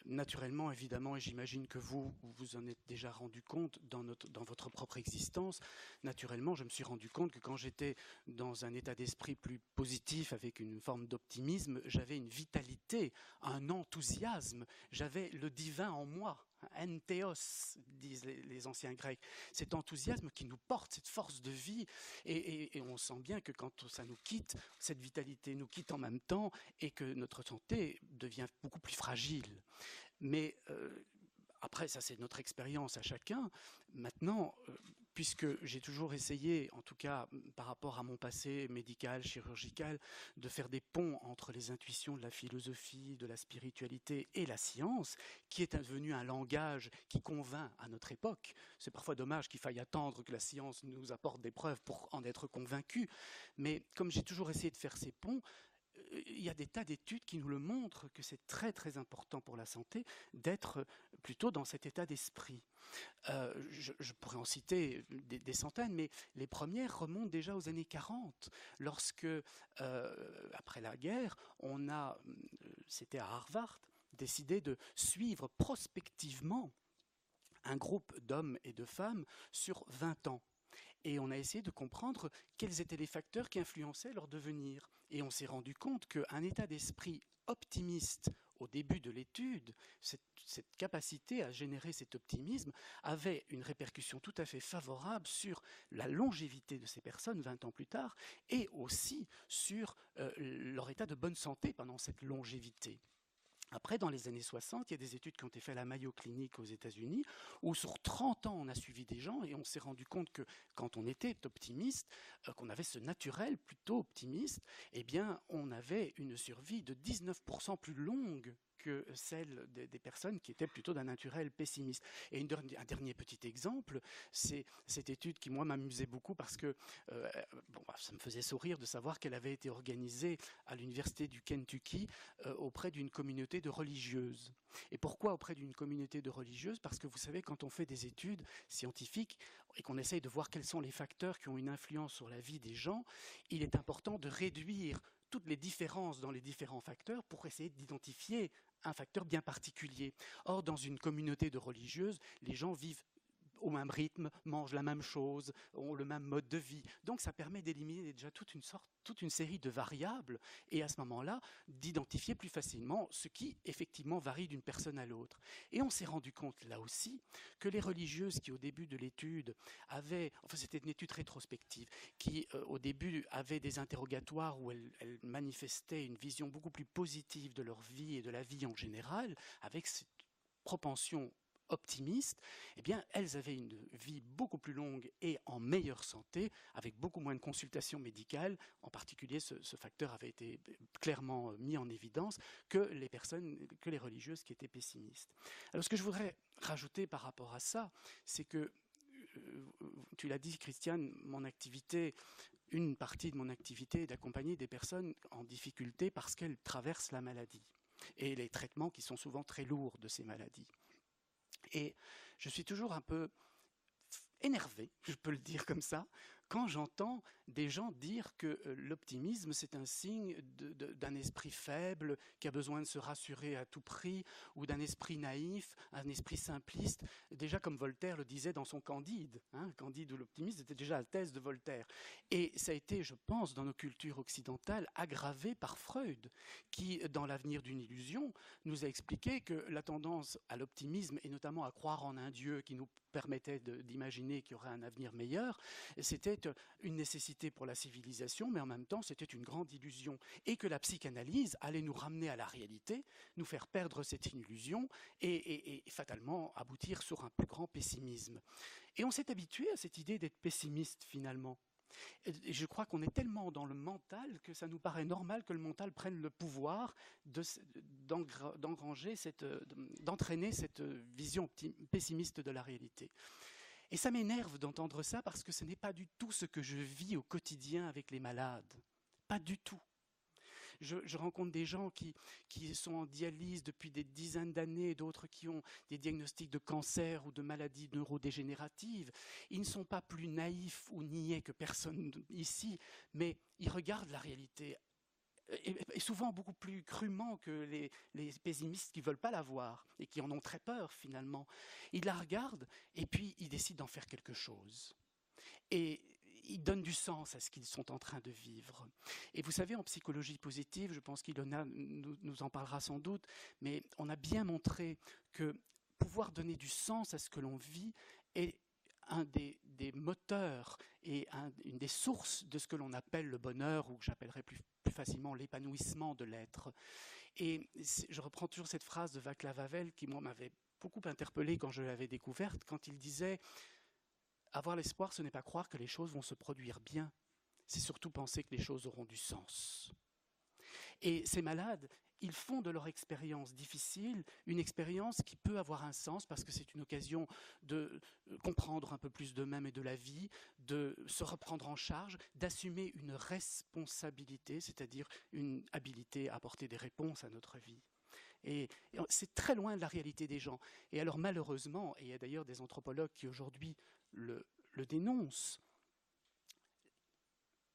S4: naturellement, évidemment, et j'imagine que vous en êtes déjà rendu compte dans votre propre existence, naturellement, je me suis rendu compte que quand j'étais dans un état d'esprit plus positif, avec une forme d'optimisme, j'avais une vitalité, un enthousiasme, j'avais le divin en moi. Entheos, disent les anciens Grecs. Cet enthousiasme qui nous porte, cette force de vie, et on sent bien que quand ça nous quitte, cette vitalité nous quitte en même temps, et que notre santé devient beaucoup plus fragile. Mais après, ça c'est notre expérience à chacun. Maintenant, puisque j'ai toujours essayé, en tout cas par rapport à mon passé médical, chirurgical, de faire des ponts entre les intuitions de la philosophie, de la spiritualité et la science, qui est devenu un langage qui convainc à notre époque. C'est parfois dommage qu'il faille attendre que la science nous apporte des preuves pour en être convaincu, mais comme j'ai toujours essayé de faire ces ponts, il y a des tas d'études qui nous le montrent que c'est très très important pour la santé d'être plutôt dans cet état d'esprit. Je pourrais en citer des centaines, mais les premières remontent déjà aux années 40, lorsque, après la guerre, c'était à Harvard, décidé de suivre prospectivement un groupe d'hommes et de femmes sur 20 ans. Et on a essayé de comprendre quels étaient les facteurs qui influençaient leur devenir. Et on s'est rendu compte qu'un état d'esprit optimiste au début de l'étude, cette capacité à générer cet optimisme, avait une répercussion tout à fait favorable sur la longévité de ces personnes 20 ans plus tard, et aussi sur leur état de bonne santé pendant cette longévité. Après, dans les années 60, il y a des études qui ont été faites à la Mayo Clinic aux États-Unis, où sur 30 ans, on a suivi des gens et on s'est rendu compte que quand on était optimiste, qu'on avait ce naturel plutôt optimiste, eh bien, on avait une survie de 19% plus longue que celle des personnes qui étaient plutôt d'un naturel pessimiste. Et un dernier petit exemple, c'est cette étude qui, moi, m'amusait beaucoup parce que ça me faisait sourire de savoir qu'elle avait été organisée à l'université du Kentucky auprès d'une communauté de religieuses. Et pourquoi auprès d'une communauté de religieuses? Parce que vous savez, quand on fait des études scientifiques et qu'on essaye de voir quels sont les facteurs qui ont une influence sur la vie des gens, il est important de réduire toutes les différences dans les différents facteurs pour essayer d'identifier un facteur bien particulier. Or, dans une communauté de religieuses, les gens vivent au même rythme, mangent la même chose, ont le même mode de vie. Donc ça permet d'éliminer déjà toute une série de variables et à ce moment-là, d'identifier plus facilement ce qui effectivement varie d'une personne à l'autre. Et on s'est rendu compte là aussi que les religieuses qui au début de l'étude c'était une étude rétrospective, qui au début avaient des interrogatoires où elles manifestaient une vision beaucoup plus positive de leur vie et de la vie en général, avec cette propension optimistes, eh bien, elles avaient une vie beaucoup plus longue et en meilleure santé, avec beaucoup moins de consultations médicales. En particulier, ce facteur avait été clairement mis en évidence que les religieuses qui étaient pessimistes. Alors, ce que je voudrais rajouter par rapport à ça, c'est que, tu l'as dit, Christiane, une partie de mon activité est d'accompagner des personnes en difficulté parce qu'elles traversent la maladie et les traitements qui sont souvent très lourds de ces maladies. Et je suis toujours un peu énervé, je peux le dire comme ça, quand j'entends des gens dire que l'optimisme, c'est un signe d'un esprit faible qui a besoin de se rassurer à tout prix, ou d'un esprit naïf, un esprit simpliste, déjà comme Voltaire le disait dans son Candide. Candide ou l'optimisme, c'était déjà la thèse de Voltaire. Et ça a été, je pense, dans nos cultures occidentales, aggravé par Freud, qui, dans L'avenir d'une illusion, nous a expliqué que la tendance à l'optimisme, et notamment à croire en un Dieu qui nous permettait d'imaginer qu'il y aurait un avenir meilleur, c'était une nécessité pour la civilisation, mais en même temps, c'était une grande illusion. Et que la psychanalyse allait nous ramener à la réalité, nous faire perdre cette illusion et fatalement aboutir sur un plus grand pessimisme. Et on s'est habitué à cette idée d'être pessimiste, finalement. Et je crois qu'on est tellement dans le mental que ça nous paraît normal que le mental prenne le pouvoir d'entraîner cette vision pessimiste de la réalité. Et ça m'énerve d'entendre ça parce que ce n'est pas du tout ce que je vis au quotidien avec les malades. Pas du tout. Je rencontre des gens qui sont en dialyse depuis des dizaines d'années, d'autres qui ont des diagnostics de cancer ou de maladies neurodégénératives. Ils ne sont pas plus naïfs ou niais que personne ici, mais ils regardent la réalité. Et souvent beaucoup plus crûment que les pessimistes qui ne veulent pas la voir et qui en ont très peur finalement. Ils la regardent et puis ils décident d'en faire quelque chose. Et ils donnent du sens à ce qu'ils sont en train de vivre. Et vous savez, en psychologie positive, je pense qu'Ilona nous en parlera sans doute, mais on a bien montré que pouvoir donner du sens à ce que l'on vit est un des moteurs et une des sources de ce que l'on appelle le bonheur, ou que j'appellerais plus facilement l'épanouissement de l'être. Et je reprends toujours cette phrase de Václav Havel qui, moi, m'avait beaucoup interpellé quand je l'avais découverte, quand il disait « Avoir l'espoir, ce n'est pas croire que les choses vont se produire bien, c'est surtout penser que les choses auront du sens. » Et ces malades, ils font de leur expérience difficile une expérience qui peut avoir un sens parce que c'est une occasion de comprendre un peu plus d'eux-mêmes et de la vie, de se reprendre en charge, d'assumer une responsabilité, c'est-à-dire une habilité à apporter des réponses à notre vie. Et c'est très loin de la réalité des gens. Et alors malheureusement, et il y a d'ailleurs des anthropologues qui aujourd'hui le dénoncent,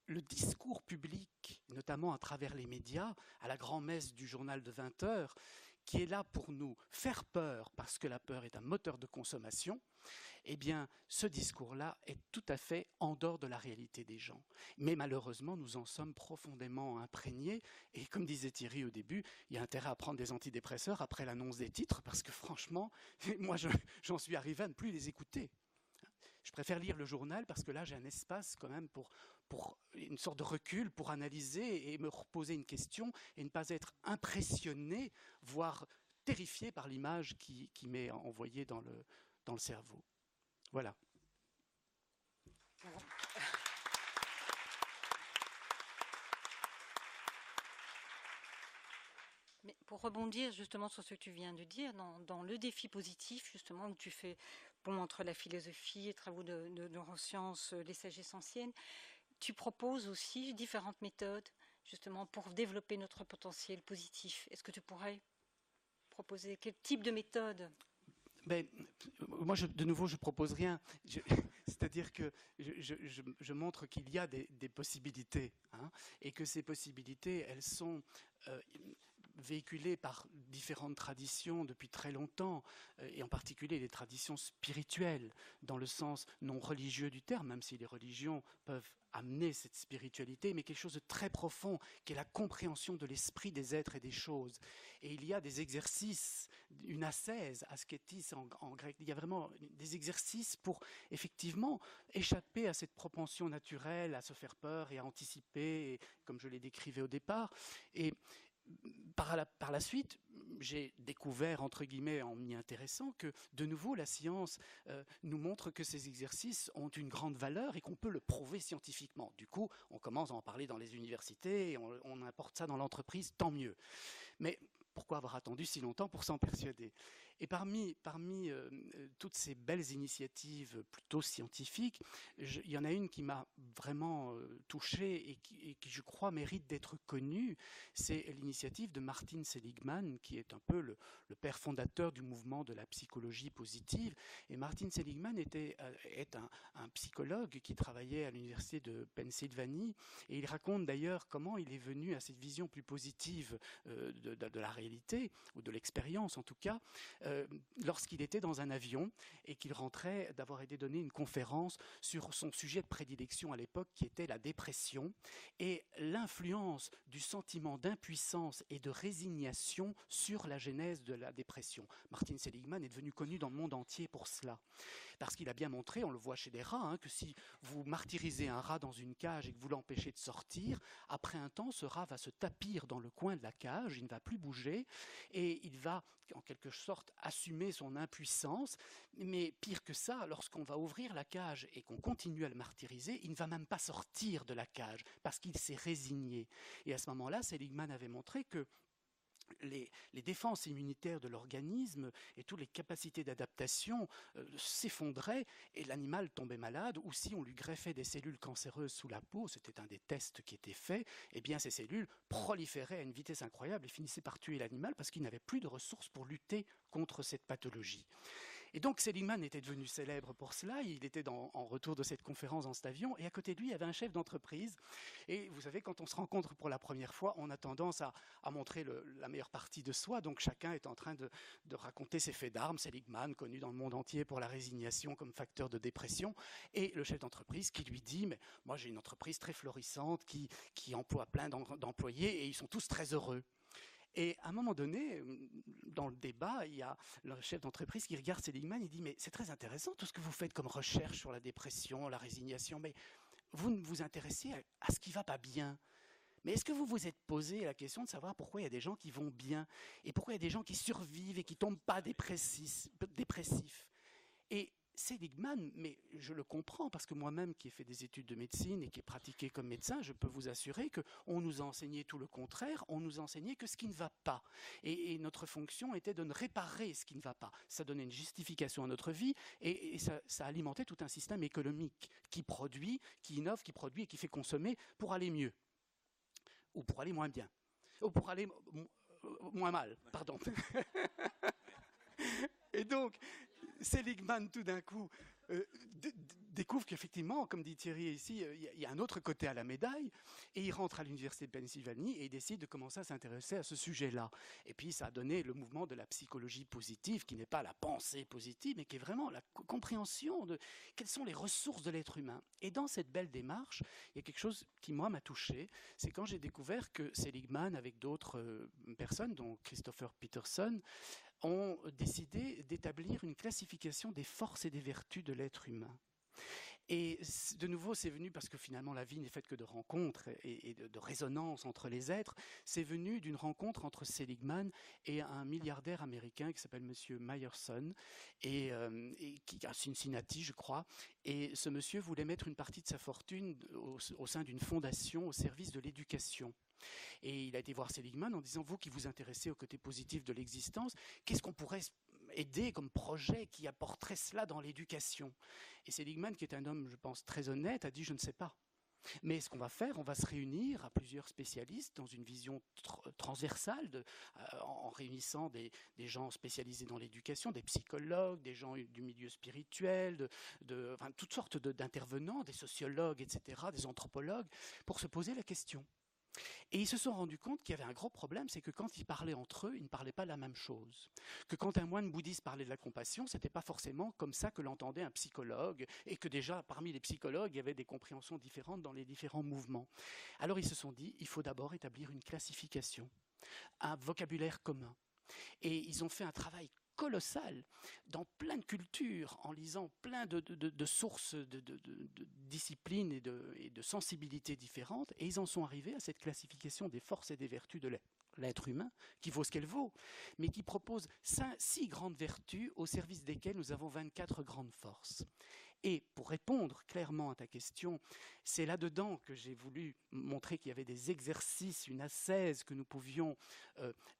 S4: le discours public, notamment à travers les médias, à la grand-messe du journal de 20 heures, qui est là pour nous faire peur, parce que la peur est un moteur de consommation, eh bien, ce discours-là est tout à fait en dehors de la réalité des gens. Mais malheureusement, nous en sommes profondément imprégnés. Et comme disait Thierry au début, il y a intérêt à prendre des antidépresseurs après l'annonce des titres, parce que franchement, moi, j'en suis arrivé à ne plus les écouter. Je préfère lire le journal parce que là, j'ai un espace quand même pour une sorte de recul, pour analyser et me reposer une question et ne pas être impressionné, voire terrifié par l'image qui m'est envoyée dans le cerveau. Voilà.
S1: Mais pour rebondir justement sur ce que tu viens de dire, dans le défi positif, justement, où tu fais pont entre la philosophie, les travaux de neurosciences, les sagesses anciennes, tu proposes aussi différentes méthodes, justement, pour développer notre potentiel positif. Est-ce que tu pourrais proposer quel type de méthode ?
S4: Ben, moi, de nouveau, je ne propose rien. C'est-à-dire que je montre qu'il y a des possibilités, hein, et que ces possibilités, elles sont véhiculées par différentes traditions depuis très longtemps, et en particulier les traditions spirituelles, dans le sens non religieux du terme, même si les religions peuvent amener cette spiritualité, mais quelque chose de très profond, qui est la compréhension de l'esprit des êtres et des choses. Et il y a des exercices, une ascèse, ascétis en grec, il y a vraiment des exercices pour effectivement échapper à cette propension naturelle à se faire peur et à anticiper, comme je l'ai décrivé au départ. Et par la suite, j'ai découvert, entre guillemets, en m'y intéressant, que de nouveau la science nous montre que ces exercices ont une grande valeur et qu'on peut le prouver scientifiquement. Du coup, on commence à en parler dans les universités et on importe ça dans l'entreprise, tant mieux. Mais pourquoi avoir attendu si longtemps pour s'en persuader ? Et parmi toutes ces belles initiatives plutôt scientifiques, il y en a une qui m'a vraiment touché et qui, je crois, mérite d'être connue. C'est l'initiative de Martin Seligman, qui est un peu le père fondateur du mouvement de la psychologie positive. Et Martin Seligman est un psychologue qui travaillait à l'université de Pennsylvanie. Et il raconte d'ailleurs comment il est venu à cette vision plus positive de la réalité, ou de l'expérience en tout cas, lorsqu'il était dans un avion et qu'il rentrait d'avoir été donné une conférence sur son sujet de prédilection à l'époque, qui était la dépression et l'influence du sentiment d'impuissance et de résignation sur la genèse de la dépression. Martin Seligman est devenu connu dans le monde entier pour cela. Parce qu'il a bien montré, on le voit chez des rats, hein, que si vous martyrisez un rat dans une cage et que vous l'empêchez de sortir, après un temps, ce rat va se tapir dans le coin de la cage, il ne va plus bouger et il va en quelque sorte assumer son impuissance. Mais pire que ça, lorsqu'on va ouvrir la cage et qu'on continue à le martyriser, il ne va même pas sortir de la cage parce qu'il s'est résigné. Et à ce moment-là, Seligman avait montré que les défenses immunitaires de l'organisme et toutes les capacités d'adaptation s'effondraient et l'animal tombait malade, ou si on lui greffait des cellules cancéreuses sous la peau, c'était un des tests qui était fait, eh bien ces cellules proliféraient à une vitesse incroyable et finissaient par tuer l'animal parce qu'il n'avait plus de ressources pour lutter contre cette pathologie. Et donc Seligman était devenu célèbre pour cela, il était en retour de cette conférence dans cet avion, et à côté de lui, il y avait un chef d'entreprise. Et vous savez, quand on se rencontre pour la première fois, on a tendance à montrer la meilleure partie de soi, donc chacun est en train de raconter ses faits d'armes. Seligman, connu dans le monde entier pour la résignation comme facteur de dépression, et le chef d'entreprise qui lui dit « mais moi j'ai une entreprise très florissante qui emploie plein d'employés et ils sont tous très heureux ». Et à un moment donné, dans le débat, il y a le chef d'entreprise qui regarde Seligman et dit « mais c'est très intéressant tout ce que vous faites comme recherche sur la dépression, la résignation, mais vous ne vous intéressez à ce qui ne va pas bien. Mais est-ce que vous vous êtes posé la question de savoir pourquoi il y a des gens qui vont bien et pourquoi il y a des gens qui survivent et qui ne tombent pas dépressifs ?» Et Seligman, mais je le comprends parce que moi-même qui ai fait des études de médecine et qui ai pratiqué comme médecin, je peux vous assurer qu'on nous a enseigné tout le contraire, on nous a enseigné que ce qui ne va pas. Et notre fonction était de réparer ce qui ne va pas. Ça donnait une justification à notre vie et ça alimentait tout un système économique qui produit, qui innove, qui produit et qui fait consommer pour aller mieux. Ou pour aller moins bien. Ou pour aller moins mal, pardon. Et donc, Seligman, tout d'un coup, découvre qu'effectivement, comme dit Thierry ici, il y a un autre côté à la médaille, et il rentre à l'université de Pennsylvanie et il décide de commencer à s'intéresser à ce sujet-là. Et puis ça a donné le mouvement de la psychologie positive, qui n'est pas la pensée positive, mais qui est vraiment la compréhension de quelles sont les ressources de l'être humain. Et dans cette belle démarche, il y a quelque chose qui, moi, m'a touché, c'est quand j'ai découvert que Seligman, avec d'autres personnes, dont Christopher Peterson, ont décidé d'établir une classification des forces et des vertus de l'être humain. Et de nouveau, c'est venu parce que finalement la vie n'est faite que de rencontres et de résonances entre les êtres. C'est venu d'une rencontre entre Seligman et un milliardaire américain qui s'appelle Monsieur Meyerson et qui est à Cincinnati, je crois. Et ce monsieur voulait mettre une partie de sa fortune au sein d'une fondation au service de l'éducation. Et il a été voir Seligman en disant, vous qui vous intéressez au côté positif de l'existence, qu'est-ce qu'on pourrait aider comme projet qui apporterait cela dans l'éducation? Et Seligman, qui est un homme, je pense, très honnête, a dit, je ne sais pas. Mais ce qu'on va faire, on va se réunir à plusieurs spécialistes dans une vision transversale, en réunissant des gens spécialisés dans l'éducation, des psychologues, des gens du milieu spirituel, enfin, toutes sortes d'intervenants, des sociologues, etc., des anthropologues, pour se poser la question. Et ils se sont rendus compte qu'il y avait un gros problème, c'est que quand ils parlaient entre eux, ils ne parlaient pas la même chose. Que quand un moine bouddhiste parlait de la compassion, ce n'était pas forcément comme ça que l'entendait un psychologue, et que déjà, parmi les psychologues, il y avait des compréhensions différentes dans les différents mouvements. Alors ils se sont dit, il faut d'abord établir une classification, un vocabulaire commun. Et ils ont fait un travail colossal dans plein de cultures, en lisant plein de sources de disciplines et de sensibilités différentes, et ils en sont arrivés à cette classification des forces et des vertus de l'être humain, qui vaut ce qu'elle vaut, mais qui propose 6 grandes vertus au service desquelles nous avons 24 grandes forces. Et pour répondre clairement à ta question, c'est là-dedans que j'ai voulu montrer qu'il y avait des exercices, une ascèse que nous pouvions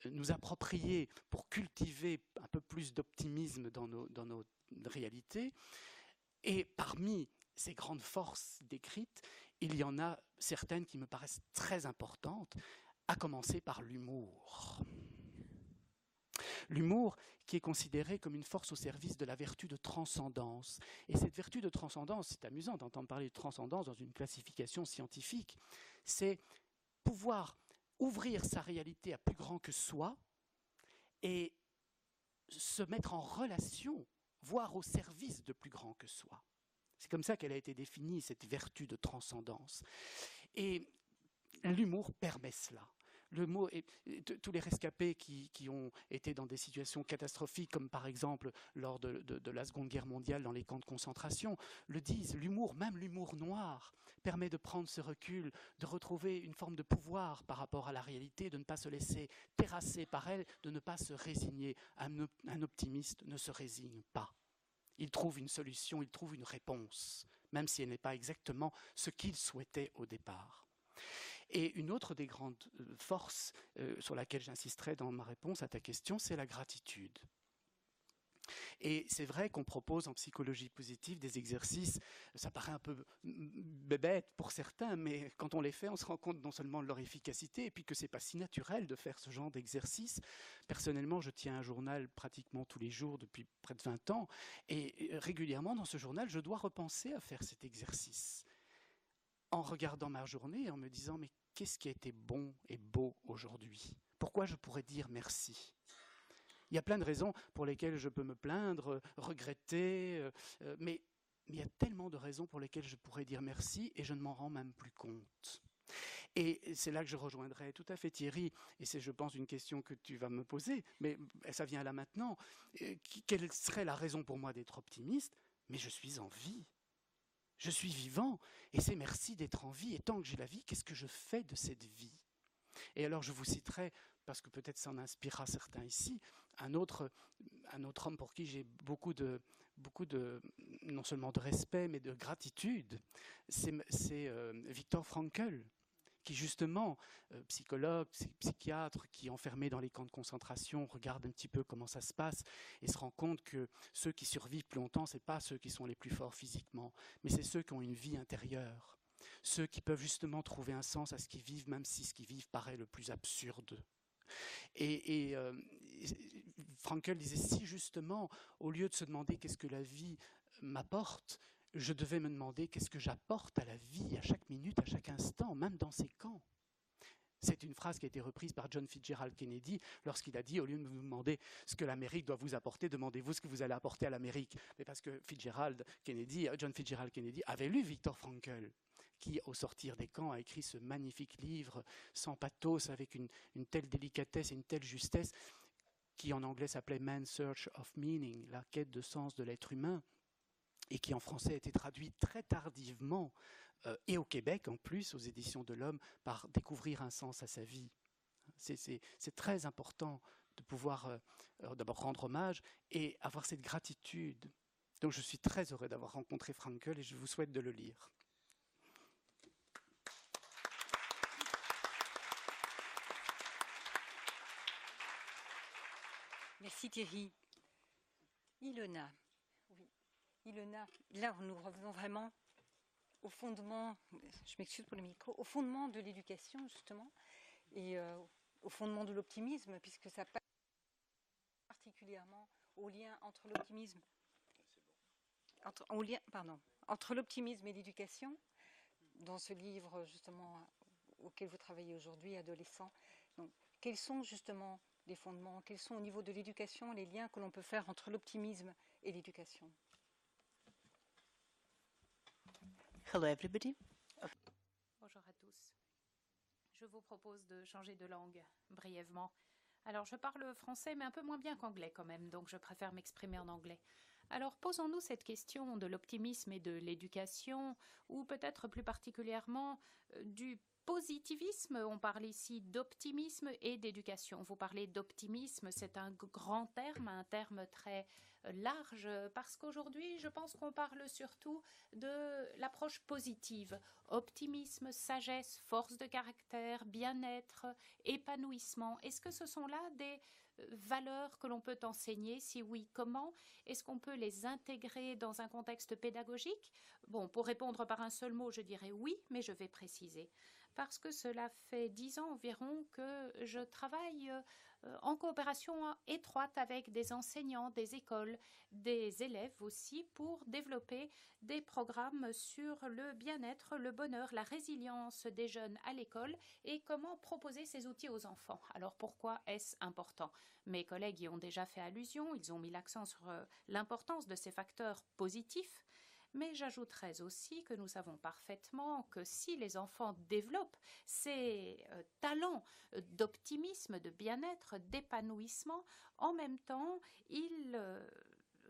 S4: nous approprier pour cultiver un peu plus d'optimisme dans nos réalités. Et parmi ces grandes forces décrites, il y en a certaines qui me paraissent très importantes, à commencer par l'humour. L'humour qui est considéré comme une force au service de la vertu de transcendance. Et cette vertu de transcendance, c'est amusant d'entendre parler de transcendance dans une classification scientifique, c'est pouvoir ouvrir sa réalité à plus grand que soi et se mettre en relation, voire au service de plus grand que soi. C'est comme ça qu'elle a été définie, cette vertu de transcendance. Et l'humour permet cela. Le mot tous les rescapés qui ont été dans des situations catastrophiques, comme par exemple lors de la Seconde Guerre mondiale dans les camps de concentration, le disent. L'humour, même l'humour noir, permet de prendre ce recul, de retrouver une forme de pouvoir par rapport à la réalité, de ne pas se laisser terrasser par elle, de ne pas se résigner. Un optimiste ne se résigne pas. Il trouve une solution, il trouve une réponse, même si elle n'est pas exactement ce qu'il souhaitait au départ. Et une autre des grandes forces sur laquelle j'insisterai dans ma réponse à ta question, c'est la gratitude. Et c'est vrai qu'on propose en psychologie positive des exercices, ça paraît un peu bébête pour certains, mais quand on les fait, on se rend compte non seulement de leur efficacité, et puis que c'est pas si naturel de faire ce genre d'exercice. Personnellement, je tiens un journal pratiquement tous les jours depuis près de 20 ans, et régulièrement dans ce journal, je dois repenser à faire cet exercice. En regardant ma journée, en me disant, mais qu'est-ce qui a été bon et beau aujourd'hui? Pourquoi je pourrais dire merci? Il y a plein de raisons pour lesquelles je peux me plaindre, regretter, mais il y a tellement de raisons pour lesquelles je pourrais dire merci et je ne m'en rends même plus compte. Et c'est là que je rejoindrai tout à fait Thierry, et c'est, je pense, une question que tu vas me poser, mais ça vient là maintenant. Quelle serait la raison pour moi d'être optimiste? Mais je suis en vie. Je suis vivant, et c'est merci d'être en vie. Et tant que j'ai la vie, qu'est-ce que je fais de cette vie? Et alors je vous citerai, parce que peut-être ça en inspirera certains ici, un autre homme pour qui j'ai beaucoup de beaucoup de, non seulement de respect, mais de gratitude, c'est Viktor Frankl, qui justement, psychologue, psychiatre, qui est enfermé dans les camps de concentration, regarde un petit peu comment ça se passe et se rend compte que ceux qui survivent plus longtemps, ce n'est pas ceux qui sont les plus forts physiquement, mais c'est ceux qui ont une vie intérieure, ceux qui peuvent justement trouver un sens à ce qu'ils vivent, même si ce qu'ils vivent paraît le plus absurde. Et Frankl disait, si justement, au lieu de se demander qu'est-ce que la vie m'apporte, je devais me demander qu'est-ce que j'apporte à la vie, à chaque minute, à chaque instant, même dans ces camps. C'est une phrase qui a été reprise par John Fitzgerald Kennedy lorsqu'il a dit, au lieu de vous demander ce que l'Amérique doit vous apporter, demandez-vous ce que vous allez apporter à l'Amérique. Mais parce que John Fitzgerald Kennedy avait lu Viktor Frankl, qui, au sortir des camps, a écrit ce magnifique livre sans pathos, avec une telle délicatesse et une telle justesse, qui en anglais s'appelait Man's Search of Meaning, la quête de sens de l'être humain, et qui en français a été traduit très tardivement, et au Québec en plus, aux éditions de l'Homme, par Découvrir un sens à sa vie. C'est très important de pouvoir d'abord rendre hommage et avoir cette gratitude. Donc je suis très heureux d'avoir rencontré Frankl et je vous souhaite de le lire.
S1: Merci Thierry. Ilona. Oui. Ilona, là nous revenons vraiment au fondement, je m'excuse pour le micro, au fondement de l'éducation justement, et au fondement de l'optimisme, puisque ça passe particulièrement au lien entre l'optimisme, entre l'optimisme et l'éducation, dans ce livre justement auquel vous travaillez aujourd'hui, adolescent. Donc, quels sont justement les fondements, quels sont au niveau de l'éducation les liens que l'on peut faire entre l'optimisme et l'éducation?
S5: Hello everybody.
S6: Bonjour à tous. Je vous propose de changer de langue brièvement. Alors je parle français mais un peu moins bien qu'anglais quand même, donc je préfère m'exprimer en anglais. Alors posons-nous cette question de l'optimisme et de l'éducation, ou peut-être plus particulièrement du positivisme. On parle ici d'optimisme et d'éducation. Vous parlez d'optimisme, c'est un grand terme, un terme très large, parce qu'aujourd'hui, je pense qu'on parle surtout de l'approche positive. Optimisme, sagesse, force de caractère, bien-être, épanouissement. Est-ce que ce sont là des valeurs que l'on peut enseigner? Si oui, comment? Est-ce qu'on peut les intégrer dans un contexte pédagogique? Bon, pour répondre par un seul mot, je dirais oui, mais je vais préciser. Parce que cela fait 10 ans environ que je travaille en coopération étroite avec des enseignants, des écoles, des élèves aussi, pour développer des programmes sur le bien-être, le bonheur, la résilience des jeunes à l'école et comment proposer ces outils aux enfants. Alors pourquoi est-ce important? Mes collègues y ont déjà fait allusion, ils ont mis l'accent sur l'importance de ces facteurs positifs. Mais j'ajouterais aussi que nous savons parfaitement que si les enfants développent ces talents d'optimisme, de bien-être, d'épanouissement, en même temps, ils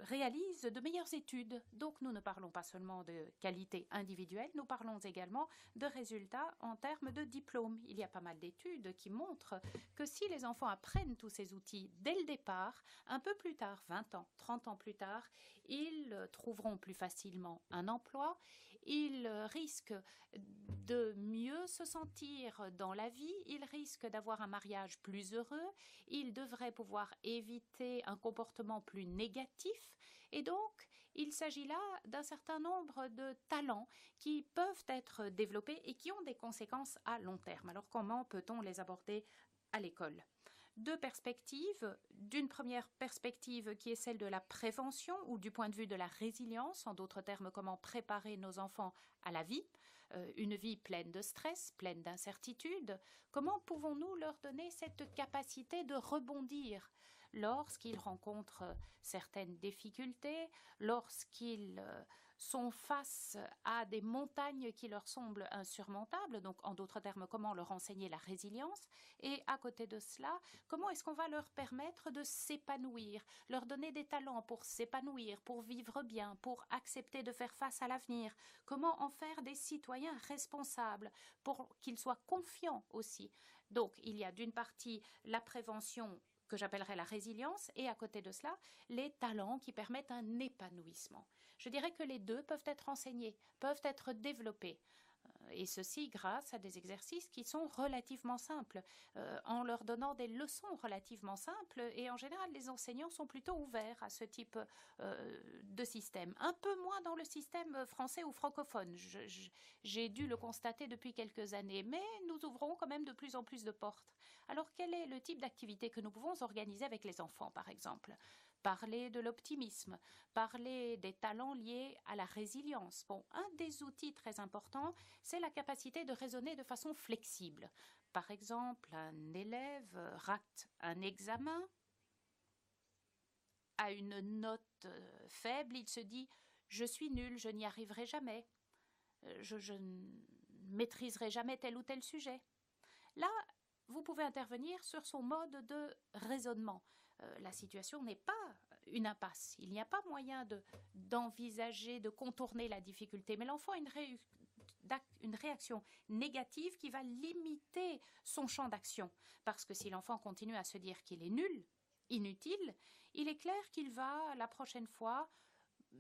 S6: réalisent de meilleures études. Donc nous ne parlons pas seulement de qualité individuelle, nous parlons également de résultats en termes de diplôme. Il y a pas mal d'études qui montrent que si les enfants apprennent tous ces outils dès le départ, un peu plus tard, 20 ans, 30 ans plus tard, ils trouveront plus facilement un emploi, ils risquent de mieux se sentir dans la vie, ils risquent d'avoir un mariage plus heureux, ils devraient pouvoir éviter un comportement plus négatif et donc il s'agit là d'un certain nombre de talents qui peuvent être développés et qui ont des conséquences à long terme. Alors comment peut-on les aborder à l'école ? Deux perspectives. D'une première perspective qui est celle de la prévention ou du point de vue de la résilience, en d'autres termes, comment préparer nos enfants à la vie, une vie pleine de stress, pleine d'incertitudes. Comment pouvons-nous leur donner cette capacité de rebondir lorsqu'ils rencontrent certaines difficultés, lorsqu'ils sont face à des montagnes qui leur semblent insurmontables, donc en d'autres termes, comment leur enseigner la résilience, et à côté de cela, comment est-ce qu'on va leur permettre de s'épanouir, leur donner des talents pour s'épanouir, pour vivre bien, pour accepter de faire face à l'avenir, comment en faire des citoyens responsables, pour qu'ils soient confiants aussi. Donc il y a d'une partie la prévention que j'appellerais la résilience, et à côté de cela, les talents qui permettent un épanouissement. Je dirais que les deux peuvent être enseignés, peuvent être développés. Et ceci grâce à des exercices qui sont relativement simples, en leur donnant des leçons relativement simples. Et en général, les enseignants sont plutôt ouverts à ce type de système. Un peu moins dans le système français ou francophone. J'ai dû le constater depuis quelques années, mais nous ouvrons quand même de plus en plus de portes. Alors, quel est le type d'activité que nous pouvons organiser avec les enfants, par exemple ? Parler de l'optimisme, parler des talents liés à la résilience. Bon, un des outils très importants, c'est la capacité de raisonner de façon flexible. Par exemple, un élève rate un examen, a une note faible, il se dit « je suis nul, je n'y arriverai jamais, je ne maîtriserai jamais tel ou tel sujet ». Là, vous pouvez intervenir sur son mode de raisonnement. La situation n'est pas une impasse. Il n'y a pas moyen d'envisager, de contourner la difficulté. Mais l'enfant a une réaction négative qui va limiter son champ d'action. Parce que si l'enfant continue à se dire qu'il est nul, inutile, il est clair qu'il va, la prochaine fois,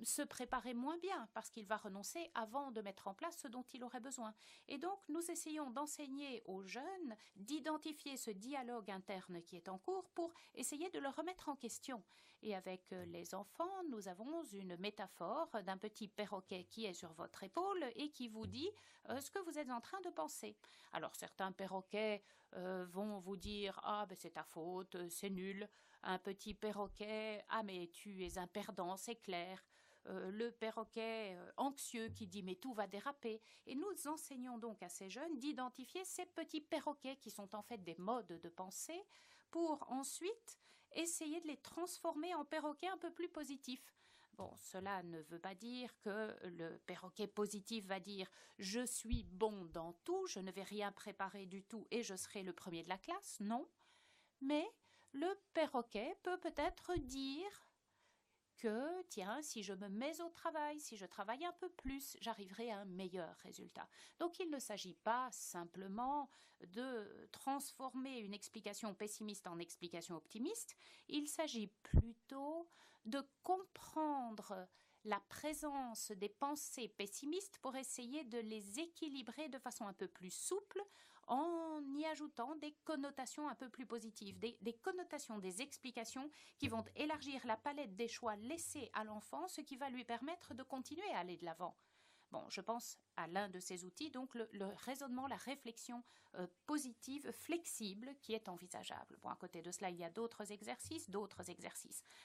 S6: se préparer moins bien parce qu'il va renoncer avant de mettre en place ce dont il aurait besoin. Et donc, nous essayons d'enseigner aux jeunes d'identifier ce dialogue interne qui est en cours pour essayer de le remettre en question. Et avec les enfants, nous avons une métaphore d'un petit perroquet qui est sur votre épaule et qui vous dit ce que vous êtes en train de penser. Alors, certains perroquets vont vous dire « Ah, ben c'est ta faute, c'est nul ». Un petit perroquet « Ah, mais tu es un perdant, c'est clair ». Le perroquet anxieux qui dit « mais tout va déraper ». Et nous enseignons donc à ces jeunes d'identifier ces petits perroquets qui sont en fait des modes de pensée pour ensuite essayer de les transformer en perroquets un peu plus positifs. Bon, cela ne veut pas dire que le perroquet positif va dire « je suis bon dans tout, je ne vais rien préparer du tout et je serai le premier de la classe ». Non, mais le perroquet peut peut-être dire que, tiens, si je me mets au travail, si je travaille un peu plus, j'arriverai à un meilleur résultat. Donc, il ne s'agit pas simplement de transformer une explication pessimiste en explication optimiste, il s'agit plutôt de comprendre la présence des pensées pessimistes pour essayer de les équilibrer de façon un peu plus souple en y ajoutant des connotations un peu plus positives, des connotations, des explications qui vont élargir la palette des choix laissés à l'enfant, ce qui va lui permettre de continuer à aller de l'avant. Bon, je pense à l'un de ces outils, donc le raisonnement, la réflexion positive, flexible, qui est envisageable. Bon, à côté de cela, il y a d'autres exercices.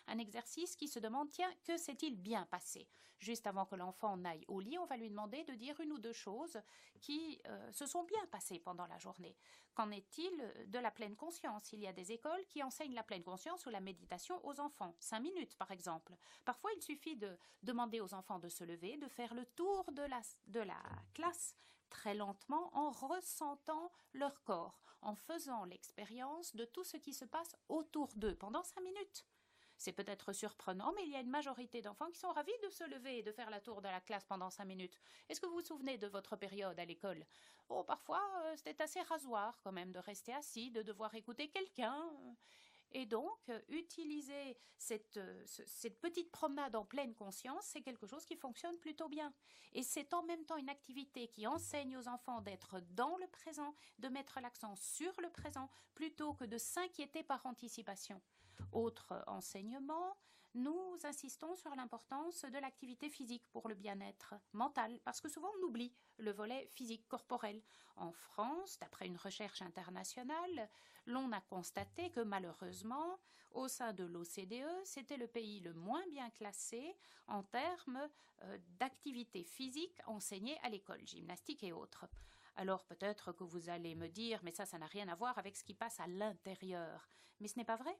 S6: Un exercice qui se demande, tiens, que s'est-il bien passé? Juste avant que l'enfant n'aille au lit, on va lui demander de dire une ou deux choses qui se sont bien passées pendant la journée. Qu'en est-il de la pleine conscience? Il y a des écoles qui enseignent la pleine conscience ou la méditation aux enfants. 5 minutes, par exemple. Parfois, il suffit de demander aux enfants de se lever, de faire le tour de la classe très lentement en ressentant leur corps, en faisant l'expérience de tout ce qui se passe autour d'eux pendant 5 minutes. C'est peut-être surprenant, mais il y a une majorité d'enfants qui sont ravis de se lever et de faire la tour de la classe pendant 5 minutes. Est-ce que vous vous souvenez de votre période à l'école? Oh, parfois, c'était assez rasoir quand même de rester assis, de devoir écouter quelqu'un. Et donc, utiliser cette petite promenade en pleine conscience, c'est quelque chose qui fonctionne plutôt bien. Et c'est en même temps une activité qui enseigne aux enfants d'être dans le présent, de mettre l'accent sur le présent, plutôt que de s'inquiéter par anticipation. Autre enseignement, nous insistons sur l'importance de l'activité physique pour le bien-être mental, parce que souvent on oublie le volet physique corporel. En France, d'après une recherche internationale, l'on a constaté que malheureusement, au sein de l'OCDE, c'était le pays le moins bien classé en termes d'activité physique enseignée à l'école, gymnastique et autres. Alors peut-être que vous allez me dire, mais ça n'a rien à voir avec ce qui passe à l'intérieur. Mais ce n'est pas vrai.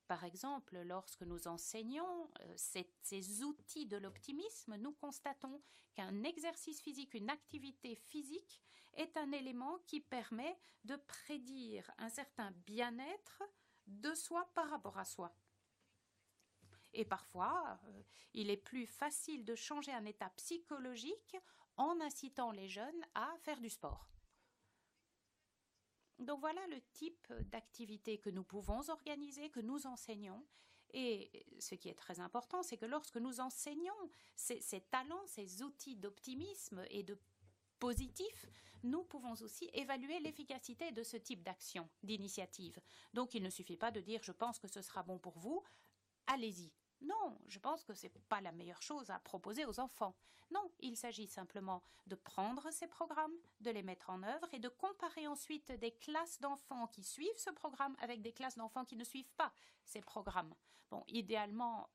S6: Par exemple, lorsque nous enseignons ces outils de l'optimisme, nous constatons qu'un exercice physique, une activité physique est un élément qui permet de prédire un certain bien-être de soi par rapport à soi. Et parfois, il est plus facile de changer un état psychologique en incitant les jeunes à faire du sport. Donc voilà le type d'activité que nous pouvons organiser, que nous enseignons. Et ce qui est très important, c'est que lorsque nous enseignons ces talents, ces outils d'optimisme et de positif, nous pouvons aussi évaluer l'efficacité de ce type d'action, d'initiative. Donc il ne suffit pas de dire « je pense que ce sera bon pour vous », allez-y. Non, je pense que ce n'est pas la meilleure chose à proposer aux enfants. Non, il s'agit simplement de prendre ces programmes, de les mettre en œuvre et de comparer ensuite des classes d'enfants qui suivent ce programme avec des classes d'enfants qui ne suivent pas ces programmes. Bon, idéalement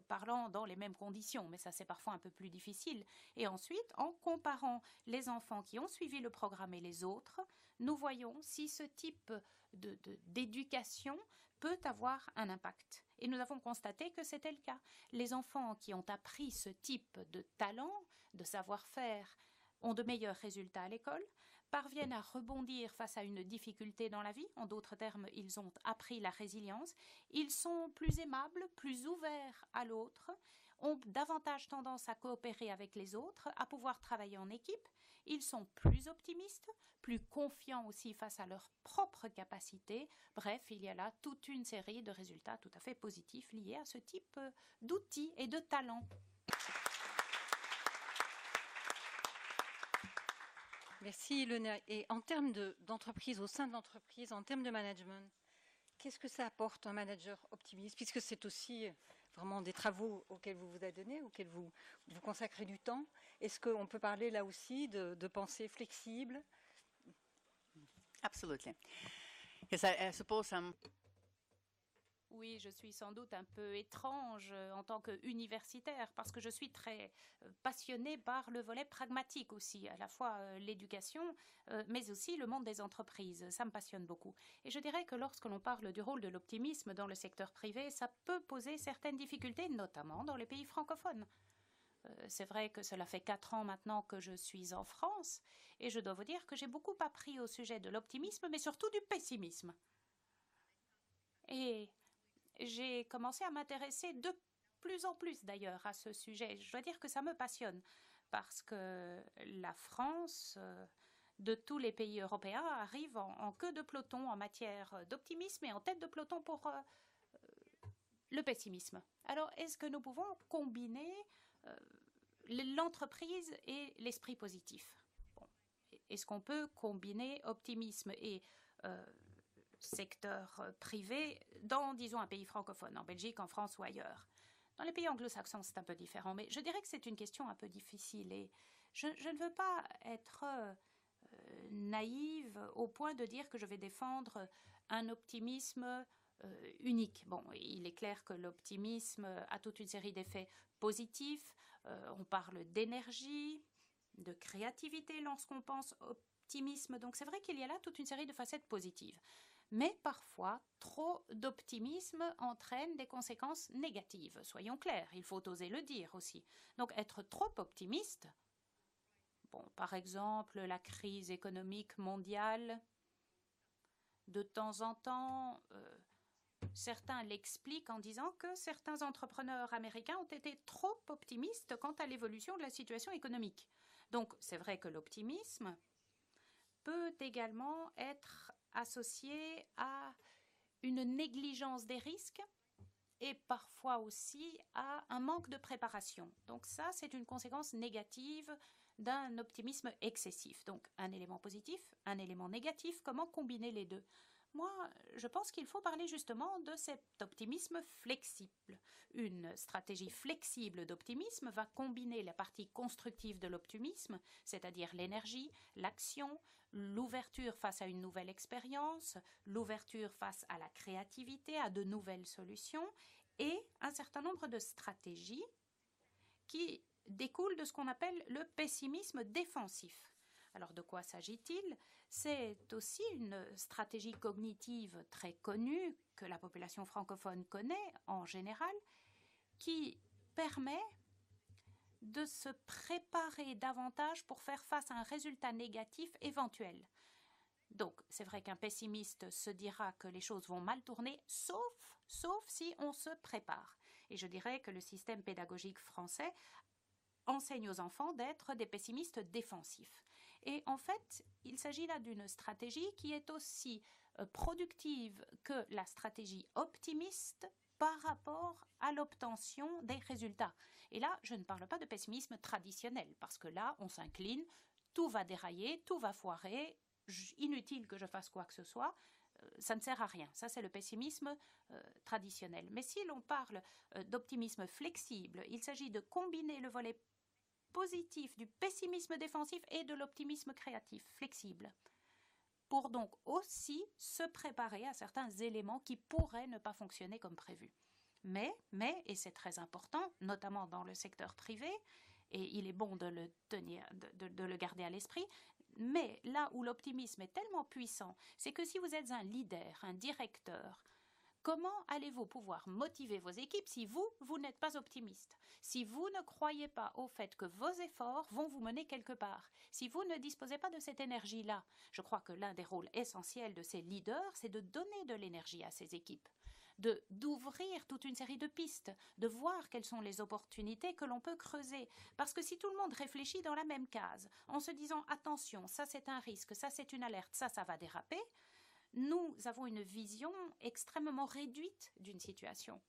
S6: parlant dans les mêmes conditions, mais ça c'est parfois un peu plus difficile. Et ensuite, en comparant les enfants qui ont suivi le programme et les autres, nous voyons si ce type d'éducation peut avoir un impact. Et nous avons constaté que c'était le cas. Les enfants qui ont appris ce type de talent, de savoir-faire, ont de meilleurs résultats à l'école, parviennent à rebondir face à une difficulté dans la vie. En d'autres termes, ils ont appris la résilience. Ils sont plus aimables, plus ouverts à l'autre, ont davantage tendance à coopérer avec les autres, à pouvoir travailler en équipe. Ils sont plus optimistes, plus confiants aussi face à leurs propres capacités. Bref, il y a là toute une série de résultats tout à fait positifs liés à ce type d'outils et de talents.
S1: Merci Ilona. Et en termes d'entreprise, au sein de l'entreprise, en termes de management, qu'est-ce que ça apporte un manager optimiste, puisque c'est aussi vraiment des travaux auxquels vous vous adonnez, auxquels vous consacrez du temps. Est-ce qu'on peut parler là aussi de pensée flexible?
S5: Absolutely. Yes, I suppose I'm.
S6: Oui, je suis sans doute un peu étrange en tant qu'universitaire parce que je suis très passionnée par le volet pragmatique aussi, à la fois l'éducation, mais aussi le monde des entreprises. Ça me passionne beaucoup. Et je dirais que lorsque l'on parle du rôle de l'optimisme dans le secteur privé, ça peut poser certaines difficultés, notamment dans les pays francophones. C'est vrai que cela fait 4 ans maintenant que je suis en France et je dois vous dire que j'ai beaucoup appris au sujet de l'optimisme, mais surtout du pessimisme. Et j'ai commencé à m'intéresser de plus en plus d'ailleurs à ce sujet. Je dois dire que ça me passionne parce que la France, de tous les pays européens, arrive en queue de peloton en matière d'optimisme et en tête de peloton pour le pessimisme. Alors, est-ce que nous pouvons combiner l'entreprise et l'esprit positif? Bon. Est-ce qu'on peut combiner optimisme et secteur privé dans, disons, un pays francophone, en Belgique, en France ou ailleurs? Dans les pays anglo-saxons, c'est un peu différent, mais je dirais que c'est une question un peu difficile et je ne veux pas être naïve au point de dire que je vais défendre un optimisme unique. Bon, il est clair que l'optimisme a toute une série d'effets positifs. On parle d'énergie, de créativité lorsqu'on pense optimisme. Donc c'est vrai qu'il y a là toute une série de facettes positives. Mais parfois, trop d'optimisme entraîne des conséquences négatives. Soyons clairs, il faut oser le dire aussi. Donc être trop optimiste, bon, par exemple la crise économique mondiale, de temps en temps, certains l'expliquent en disant que certains entrepreneurs américains ont été trop optimistes quant à l'évolution de la situation économique. Donc c'est vrai que l'optimisme peut également être associé à une négligence des risques et parfois aussi à un manque de préparation. Donc ça, c'est une conséquence négative d'un optimisme excessif. Donc un élément positif, un élément négatif, comment combiner les deux? Moi, je pense qu'il faut parler justement de cet optimisme flexible. Une stratégie flexible d'optimisme va combiner la partie constructive de l'optimisme, c'est-à-dire l'énergie, l'action, l'ouverture face à une nouvelle expérience, l'ouverture face à la créativité, à de nouvelles solutions, et un certain nombre de stratégies qui découlent de ce qu'on appelle le pessimisme défensif. Alors de quoi s'agit-il? C'est aussi une stratégie cognitive très connue que la population francophone connaît en général, qui permet de se préparer davantage pour faire face à un résultat négatif éventuel. Donc, c'est vrai qu'un pessimiste se dira que les choses vont mal tourner, sauf si on se prépare. Et je dirais que le système pédagogique français enseigne aux enfants d'être des pessimistes défensifs. Et en fait, il s'agit là d'une stratégie qui est aussi productive que la stratégie optimiste par rapport à l'obtention des résultats. Et là, je ne parle pas de pessimisme traditionnel, parce que là, on s'incline, tout va dérailler, tout va foirer, inutile que je fasse quoi que ce soit, ça ne sert à rien. Ça, c'est le pessimisme traditionnel. Mais si l'on parle d'optimisme flexible, il s'agit de combiner le volet positif du pessimisme défensif et de l'optimisme créatif, flexible, pour donc aussi se préparer à certains éléments qui pourraient ne pas fonctionner comme prévu. Mais, et c'est très important, notamment dans le secteur privé, et il est bon de le garder à l'esprit, mais là où l'optimisme est tellement puissant, c'est que si vous êtes un leader, un directeur, comment allez-vous pouvoir motiver vos équipes si vous n'êtes pas optimiste? Si vous ne croyez pas au fait que vos efforts vont vous mener quelque part, si vous ne disposez pas de cette énergie-là, je crois que l'un des rôles essentiels de ces leaders, c'est de donner de l'énergie à ces équipes, d'ouvrir toute une série de pistes, de voir quelles sont les opportunités que l'on peut creuser. Parce que si tout le monde réfléchit dans la même case, en se disant « attention, ça c'est un risque, ça c'est une alerte, ça va déraper », nous avons une vision extrêmement réduite d'une situation.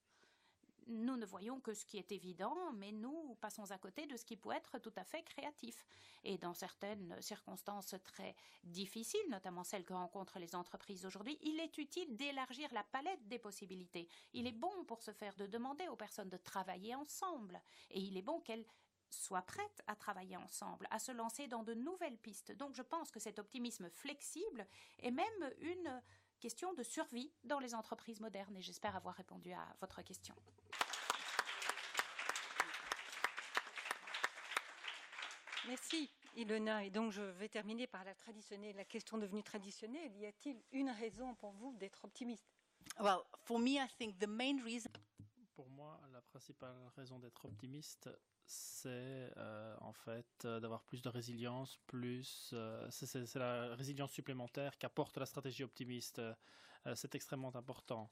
S6: Nous ne voyons que ce qui est évident, mais nous passons à côté de ce qui peut être tout à fait créatif. Et dans certaines circonstances très difficiles, notamment celles que rencontrent les entreprises aujourd'hui, il est utile d'élargir la palette des possibilités. Il est bon pour ce faire de demander aux personnes de travailler ensemble. Et il est bon qu'elles soient prêtes à travailler ensemble, à se lancer dans de nouvelles pistes. Donc je pense que cet optimisme flexible est même une question de survie dans les entreprises modernes. Et j'espère avoir répondu à votre question.
S1: Merci Ilona. Et donc je vais terminer par la question devenue traditionnelle. Y a-t-il une raison pour vous d'être optimiste?
S5: Well, for me, I think the main reason.
S7: Pour moi, la principale raison d'être optimiste, c'est en fait d'avoir plus de résilience, c'est la résilience supplémentaire qu'apporte la stratégie optimiste. C'est extrêmement important.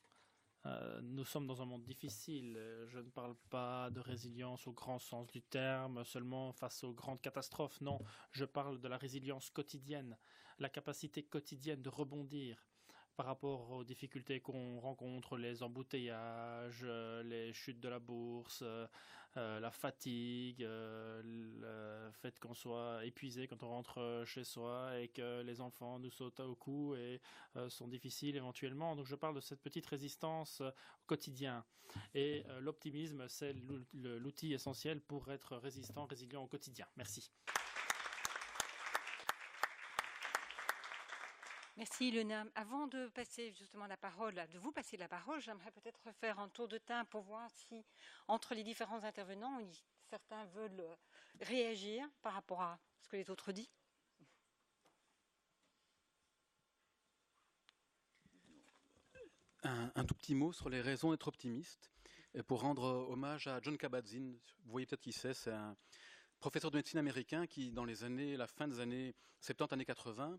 S7: Nous sommes dans un monde difficile. Je ne parle pas de résilience au grand sens du terme, seulement face aux grandes catastrophes. Non, je parle de la résilience quotidienne, la capacité quotidienne de rebondir par rapport aux difficultés qu'on rencontre, les embouteillages, les chutes de la bourse, la fatigue, le fait qu'on soit épuisé quand on rentre chez soi et que les enfants nous sautent au cou et sont difficiles éventuellement. Donc je parle de cette petite résistance au quotidien. Et l'optimisme, c'est l'outil essentiel pour être résilient au quotidien. Merci.
S1: Merci Ilona. Avant de passer justement de vous passer la parole, j'aimerais peut-être faire un tour de table pour voir si, entre les différents intervenants, certains veulent réagir par rapport à ce que les autres disent.
S3: Un tout petit mot sur les raisons d'être optimiste, et pour rendre hommage à Jon Kabat-Zinn. Vous voyez peut-être qui c'est un professeur de médecine américain qui, dans la fin des années 70, années 80,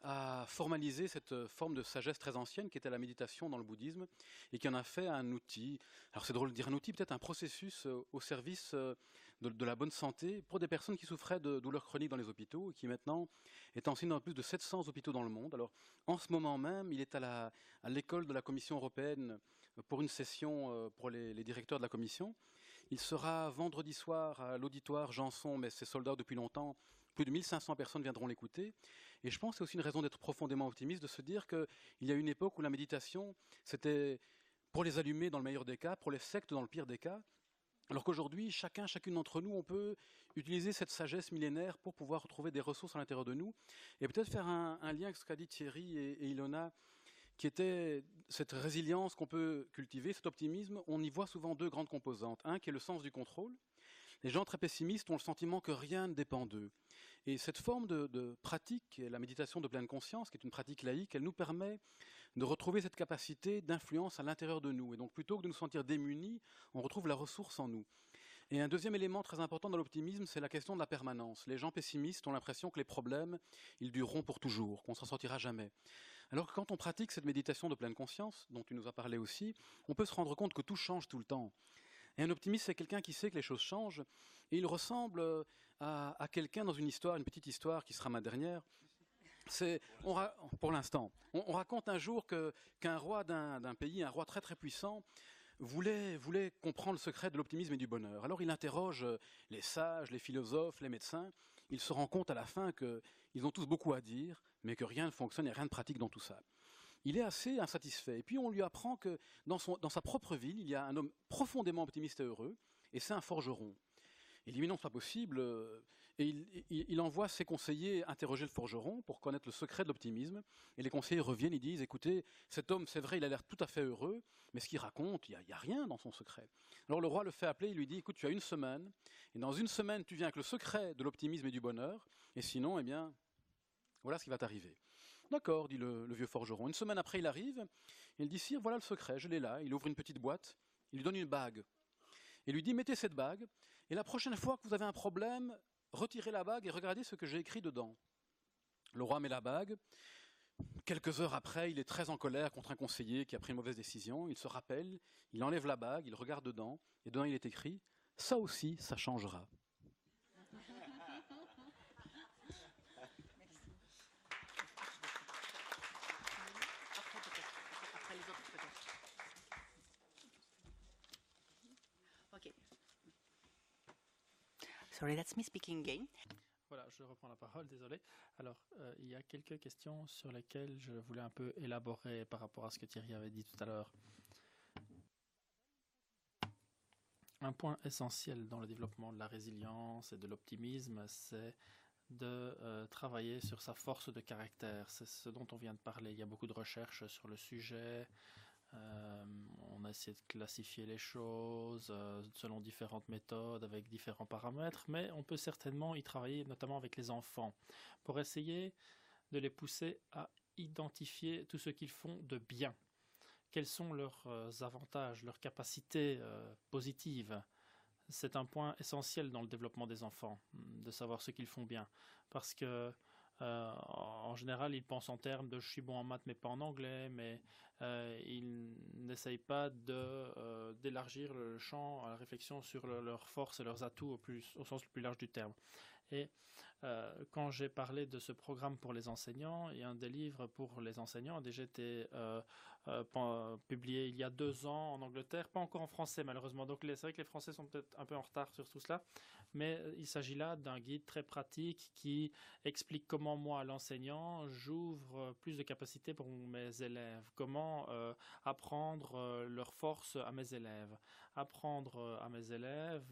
S3: a formalisé cette forme de sagesse très ancienne qui était la méditation dans le bouddhisme et qui en a fait un outil. Alors c'est drôle de dire un outil, peut-être un processus au service de la bonne santé pour des personnes qui souffraient de douleurs chroniques dans les hôpitaux et qui maintenant est enseigné dans plus de 700 hôpitaux dans le monde. Alors en ce moment même, il est à l'école de la Commission européenne pour une session pour les directeurs de la Commission. Il sera vendredi soir à l'auditoire Janson, mais c'est sold out depuis longtemps. Plus de 1500 personnes viendront l'écouter. Et je pense que c'est aussi une raison d'être profondément optimiste, de se dire qu'il y a une époque où la méditation, c'était pour les allumés dans le meilleur des cas, pour les sectes dans le pire des cas. Alors qu'aujourd'hui, chacune d'entre nous, on peut utiliser cette sagesse millénaire pour pouvoir retrouver des ressources à l'intérieur de nous. Et peut-être faire un lien avec ce qu'a dit Thierry et Ilona, qui était cette résilience qu'on peut cultiver, cet optimisme. On y voit souvent deux grandes composantes. Un qui est le sens du contrôle. Les gens très pessimistes ont le sentiment que rien ne dépend d'eux. Et cette forme de pratique, la méditation de pleine conscience, qui est une pratique laïque, elle nous permet de retrouver cette capacité d'influence à l'intérieur de nous. Et donc plutôt que de nous sentir démunis, on retrouve la ressource en nous. Et un deuxième élément très important dans l'optimisme, c'est la question de la permanence. Les gens pessimistes ont l'impression que les problèmes, ils dureront pour toujours, qu'on ne s'en sortira jamais. Alors que quand on pratique cette méditation de pleine conscience, dont tu nous as parlé aussi, on peut se rendre compte que tout change tout le temps. Et un optimiste, c'est quelqu'un qui sait que les choses changent, et il ressemble à quelqu'un dans une histoire, une petite histoire qui sera ma dernière. Pour l'instant, on raconte un jour qu'un roi d'un pays, un roi très très puissant, voulait comprendre le secret de l'optimisme et du bonheur. Alors il interroge les sages, les philosophes, les médecins. Il se rend compte à la fin qu'ils ont tous beaucoup à dire, mais que rien ne fonctionne et rien de pratique dans tout ça. Il est assez insatisfait. Et puis on lui apprend que dans sa propre ville, il y a un homme profondément optimiste et heureux, et c'est un forgeron. Il dit mais non, c'est pas possible. Et il envoie ses conseillers interroger le forgeron pour connaître le secret de l'optimisme. Et les conseillers reviennent et disent, écoutez, cet homme, c'est vrai, il a l'air tout à fait heureux, mais ce qu'il raconte, il n'y a rien dans son secret. Alors le roi le fait appeler, il lui dit, écoute, tu as 1 semaine, et dans 1 semaine, tu viens avec le secret de l'optimisme et du bonheur, et sinon, eh bien, voilà ce qui va t'arriver. D'accord, dit le vieux forgeron. 1 semaine après, il arrive, il dit, sire, voilà le secret, je l'ai là. Il ouvre une petite boîte, il lui donne une bague. Il lui dit, mettez cette bague, et la prochaine fois que vous avez un problème, retirez la bague et regardez ce que j'ai écrit dedans. Le roi met la bague. Quelques heures après, il est très en colère contre un conseiller qui a pris une mauvaise décision. Il se rappelle, il enlève la bague, il regarde dedans, et dedans il est écrit « Ça aussi, ça changera ».
S5: Sorry, that's me speaking again.
S7: Voilà, je reprends la parole, désolé. Alors, il y a quelques questions sur lesquelles je voulais un peu élaborer par rapport à ce que Thierry avait dit tout à l'heure. Un point essentiel dans le développement de la résilience et de l'optimisme, c'est de travailler sur sa force de caractère. C'est ce dont on vient de parler. Il y a beaucoup de recherches sur le sujet. On a essayé de classifier les choses selon différentes méthodes, avec différents paramètres, mais on peut certainement y travailler, notamment avec les enfants, pour essayer de les pousser à identifier tout ce qu'ils font de bien. Quels sont leurs avantages, leurs capacités positives? C'est un point essentiel dans le développement des enfants, de savoir ce qu'ils font bien, parce que en général, ils pensent en termes de « je suis bon en maths mais pas en anglais », mais ils n'essayent pas d'élargir le champ à la réflexion sur leurs forces et leurs atouts au sens le plus large du terme. Et quand j'ai parlé de ce programme pour les enseignants, il y a un des livres pour les enseignants a déjà été publié il y a 2 ans en Angleterre, pas encore en français malheureusement. Donc c'est vrai que les Français sont peut-être un peu en retard sur tout cela, mais il s'agit là d'un guide très pratique qui explique comment moi, l'enseignant, j'ouvre plus de capacités pour mes élèves, comment apprendre leurs forces à mes élèves. Apprendre à mes élèves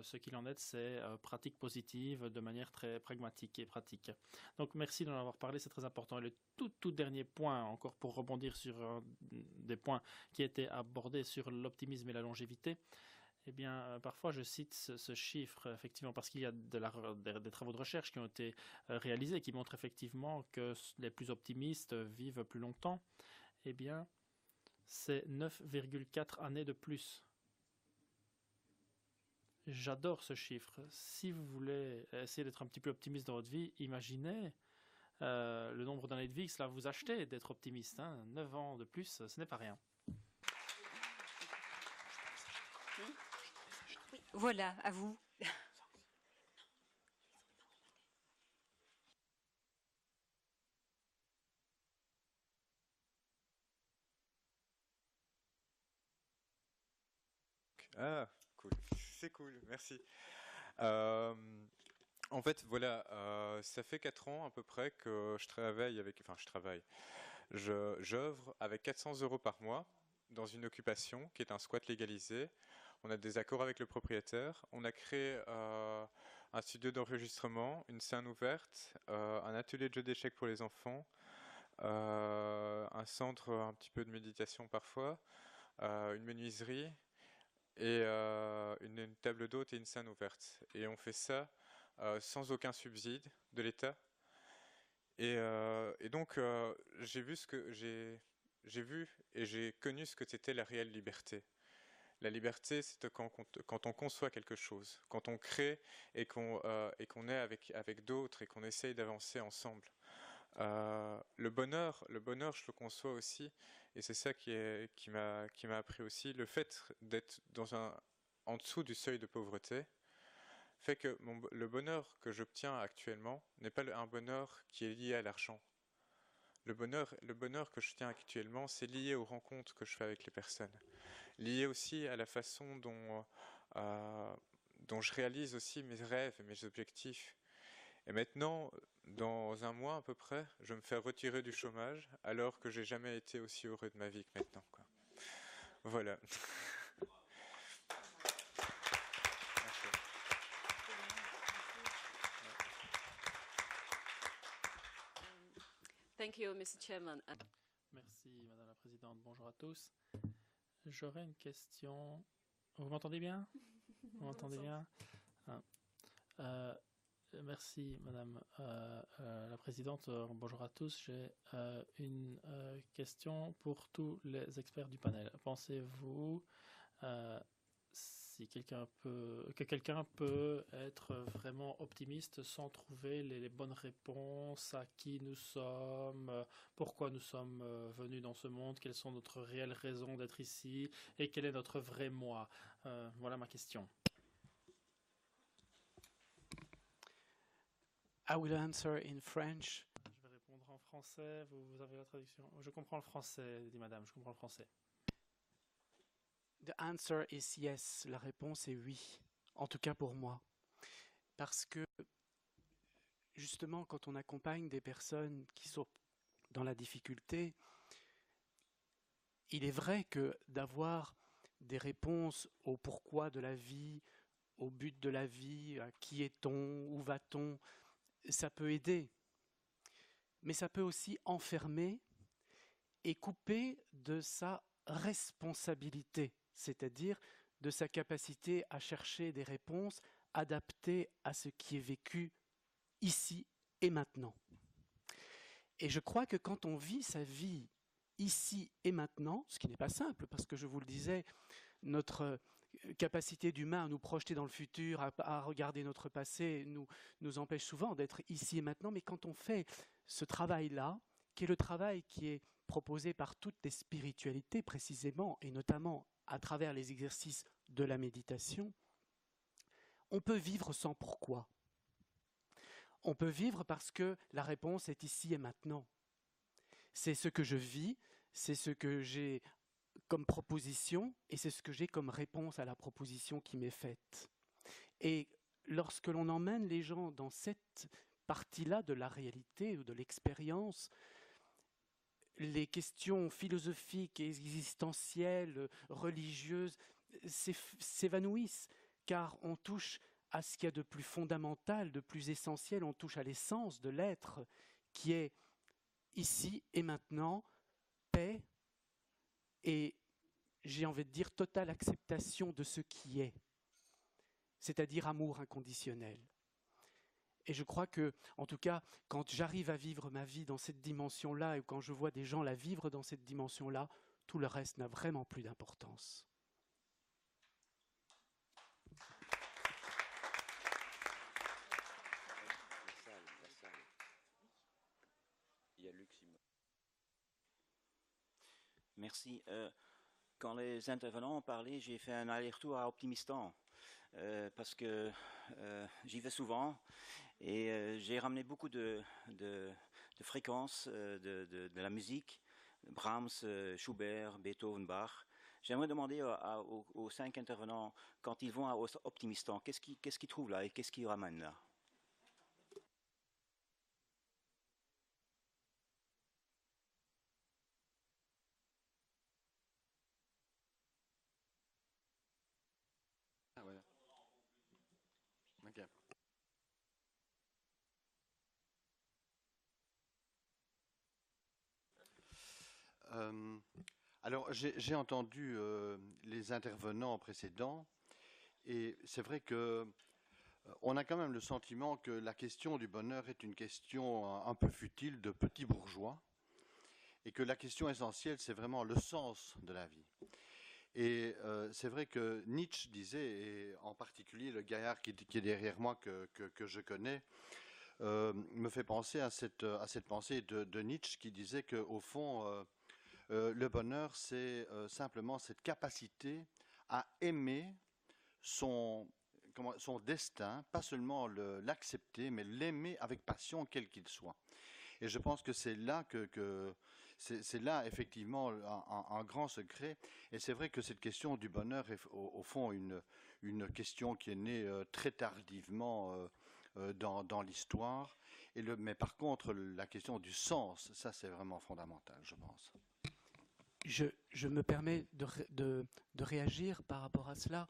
S7: ce qu'il en est de ces pratiques positives de manière très pragmatique et pratique. Donc merci d'en avoir parlé, c'est très important. Et le tout dernier point, encore pour rebondir sur des points qui étaient abordés sur l'optimisme et la longévité, eh bien, parfois je cite ce chiffre, effectivement, parce qu'il y a des travaux de recherche qui ont été réalisés qui montrent effectivement que les plus optimistes vivent plus longtemps. Eh bien, c'est 9,4 années de plus. J'adore ce chiffre. Si vous voulez essayer d'être un petit peu optimiste dans votre vie, imaginez le nombre d'années de vie que cela vous achetez d'être optimiste. 9 ans de plus, ce n'est pas rien.
S1: Voilà, à vous.
S8: Ah, cool. C'est cool, merci. En fait, voilà, ça fait 4 ans à peu près que je travaille j'œuvre avec 400 € par mois dans une occupation qui est un squat légalisé. On a des accords avec le propriétaire. On a créé un studio d'enregistrement, une scène ouverte, un atelier de jeu d'échecs pour les enfants, un centre un petit peu de méditation parfois, une menuiserie et une table d'hôte et une scène ouverte. Et on fait ça sans aucun subside de l'État. Et donc j'ai vu et j'ai connu ce que c'était la réelle liberté. La liberté, c'est quand on conçoit quelque chose, quand on crée et qu'on est avec d'autres et qu'on essaye d'avancer ensemble. Le bonheur, je le conçois aussi, et c'est ça qui m'a appris aussi, le fait d'être en dessous du seuil de pauvreté fait que le bonheur que j'obtiens actuellement n'est pas un bonheur qui est lié à l'argent. Le bonheur que je tiens actuellement, c'est lié aux rencontres que je fais avec les personnes, lié aussi à la façon dont je réalise aussi mes rêves et mes objectifs. Et maintenant, dans un mois à peu près, je me fais retirer du chômage alors que j'ai jamais été aussi heureux de ma vie que maintenant, quoi. Voilà.
S9: Thank you, Mr. Chairman.
S7: Merci, Madame la Présidente. Bonjour à tous. J'aurais une question. Vous m'entendez bien? Vous m'entendez bien? Merci, Madame la Présidente. Bonjour à tous. J'ai une question pour tous les experts du panel. Pensez-vous si quelqu'un peut être vraiment optimiste sans trouver les bonnes réponses à qui nous sommes, pourquoi nous sommes venus dans ce monde, quelles sont notre réelles raisons d'être ici et quel est notre vrai moi? Voilà ma question.
S4: I will answer in French.
S7: Je vais répondre en français. Vous avez la traduction? Je comprends le français, dit Madame. Je comprends le français.
S4: The answer is yes. La réponse est oui. En tout cas pour moi. Parce que, justement, quand on accompagne des personnes qui sont dans la difficulté, il est vrai que d'avoir des réponses au pourquoi de la vie, au but de la vie, à qui est-on, où va-t-on, ça peut aider. Mais ça peut aussi enfermer et couper de sa responsabilité, c'est-à-dire de sa capacité à chercher des réponses adaptées à ce qui est vécu ici et maintenant. Et je crois que quand on vit sa vie ici et maintenant, ce qui n'est pas simple, parce que je vous le disais, notre capacité d'humain à nous projeter dans le futur, à regarder notre passé, nous empêche souvent d'être ici et maintenant, mais quand on fait ce travail-là, qui est le travail qui est proposé par toutes les spiritualités précisément, et notamment à travers les exercices de la méditation, on peut vivre sans pourquoi. On peut vivre parce que la réponse est ici et maintenant. C'est ce que je vis, c'est ce que j'ai comme proposition et c'est ce que j'ai comme réponse à la proposition qui m'est faite. Et lorsque l'on emmène les gens dans cette partie-là de la réalité ou de l'expérience, les questions philosophiques, existentielles, religieuses s'évanouissent, car on touche à ce qu'il y a de plus fondamental, de plus essentiel, on touche à l'essence de l'être, qui est ici et maintenant, paix et, j'ai envie de dire, totale acceptation de ce qui est, c'est-à-dire amour inconditionnel. Et je crois que, en tout cas, quand j'arrive à vivre ma vie dans cette dimension-là, et quand je vois des gens la vivre dans cette dimension-là, tout le reste n'a vraiment plus d'importance.
S10: Merci. Quand les intervenants ont parlé, j'ai fait un aller-retour à Optimistan parce que j'y vais souvent et j'ai ramené beaucoup de fréquences de la musique, Brahms, Schubert, Beethoven, Bach. J'aimerais demander aux 5 intervenants, quand ils vont à Optimistan, qu'est-ce qu'ils trouvent là et qu'est-ce qu'ils ramènent là?
S11: Okay. Alors, j'ai entendu les intervenants précédents et c'est vrai que on a quand même le sentiment que la question du bonheur est une question un peu futile de petits bourgeois et que la question essentielle, c'est vraiment le sens de la vie. Et c'est vrai que Nietzsche disait, et en particulier le gaillard qui est derrière moi que je connais, me fait penser à cette pensée de Nietzsche qui disait qu'au fond, le bonheur, c'est simplement cette capacité à aimer son son destin, pas seulement l'accepter, mais l'aimer avec passion, quel qu'il soit. Et je pense que c'est là c'est là effectivement un grand secret. Et c'est vrai que cette question du bonheur est au fond une question qui est née très tardivement dans l'histoire. Mais par contre, la question du sens, ça c'est vraiment fondamental, je pense.
S4: Je me permets de réagir par rapport à cela,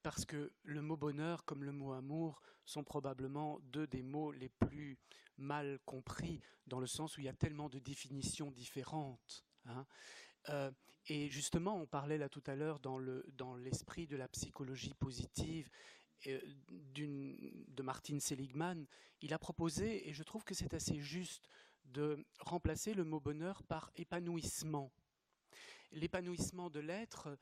S4: parce que le mot bonheur comme le mot amour sont probablement deux des mots les plus mal compris, dans le sens où il y a tellement de définitions différentes. Hein. Et justement, on parlait là tout à l'heure dans l'esprit de la psychologie positive de Martin Seligman. Il a proposé, et je trouve que c'est assez juste, de remplacer le mot bonheur par épanouissement. L'épanouissement de l'être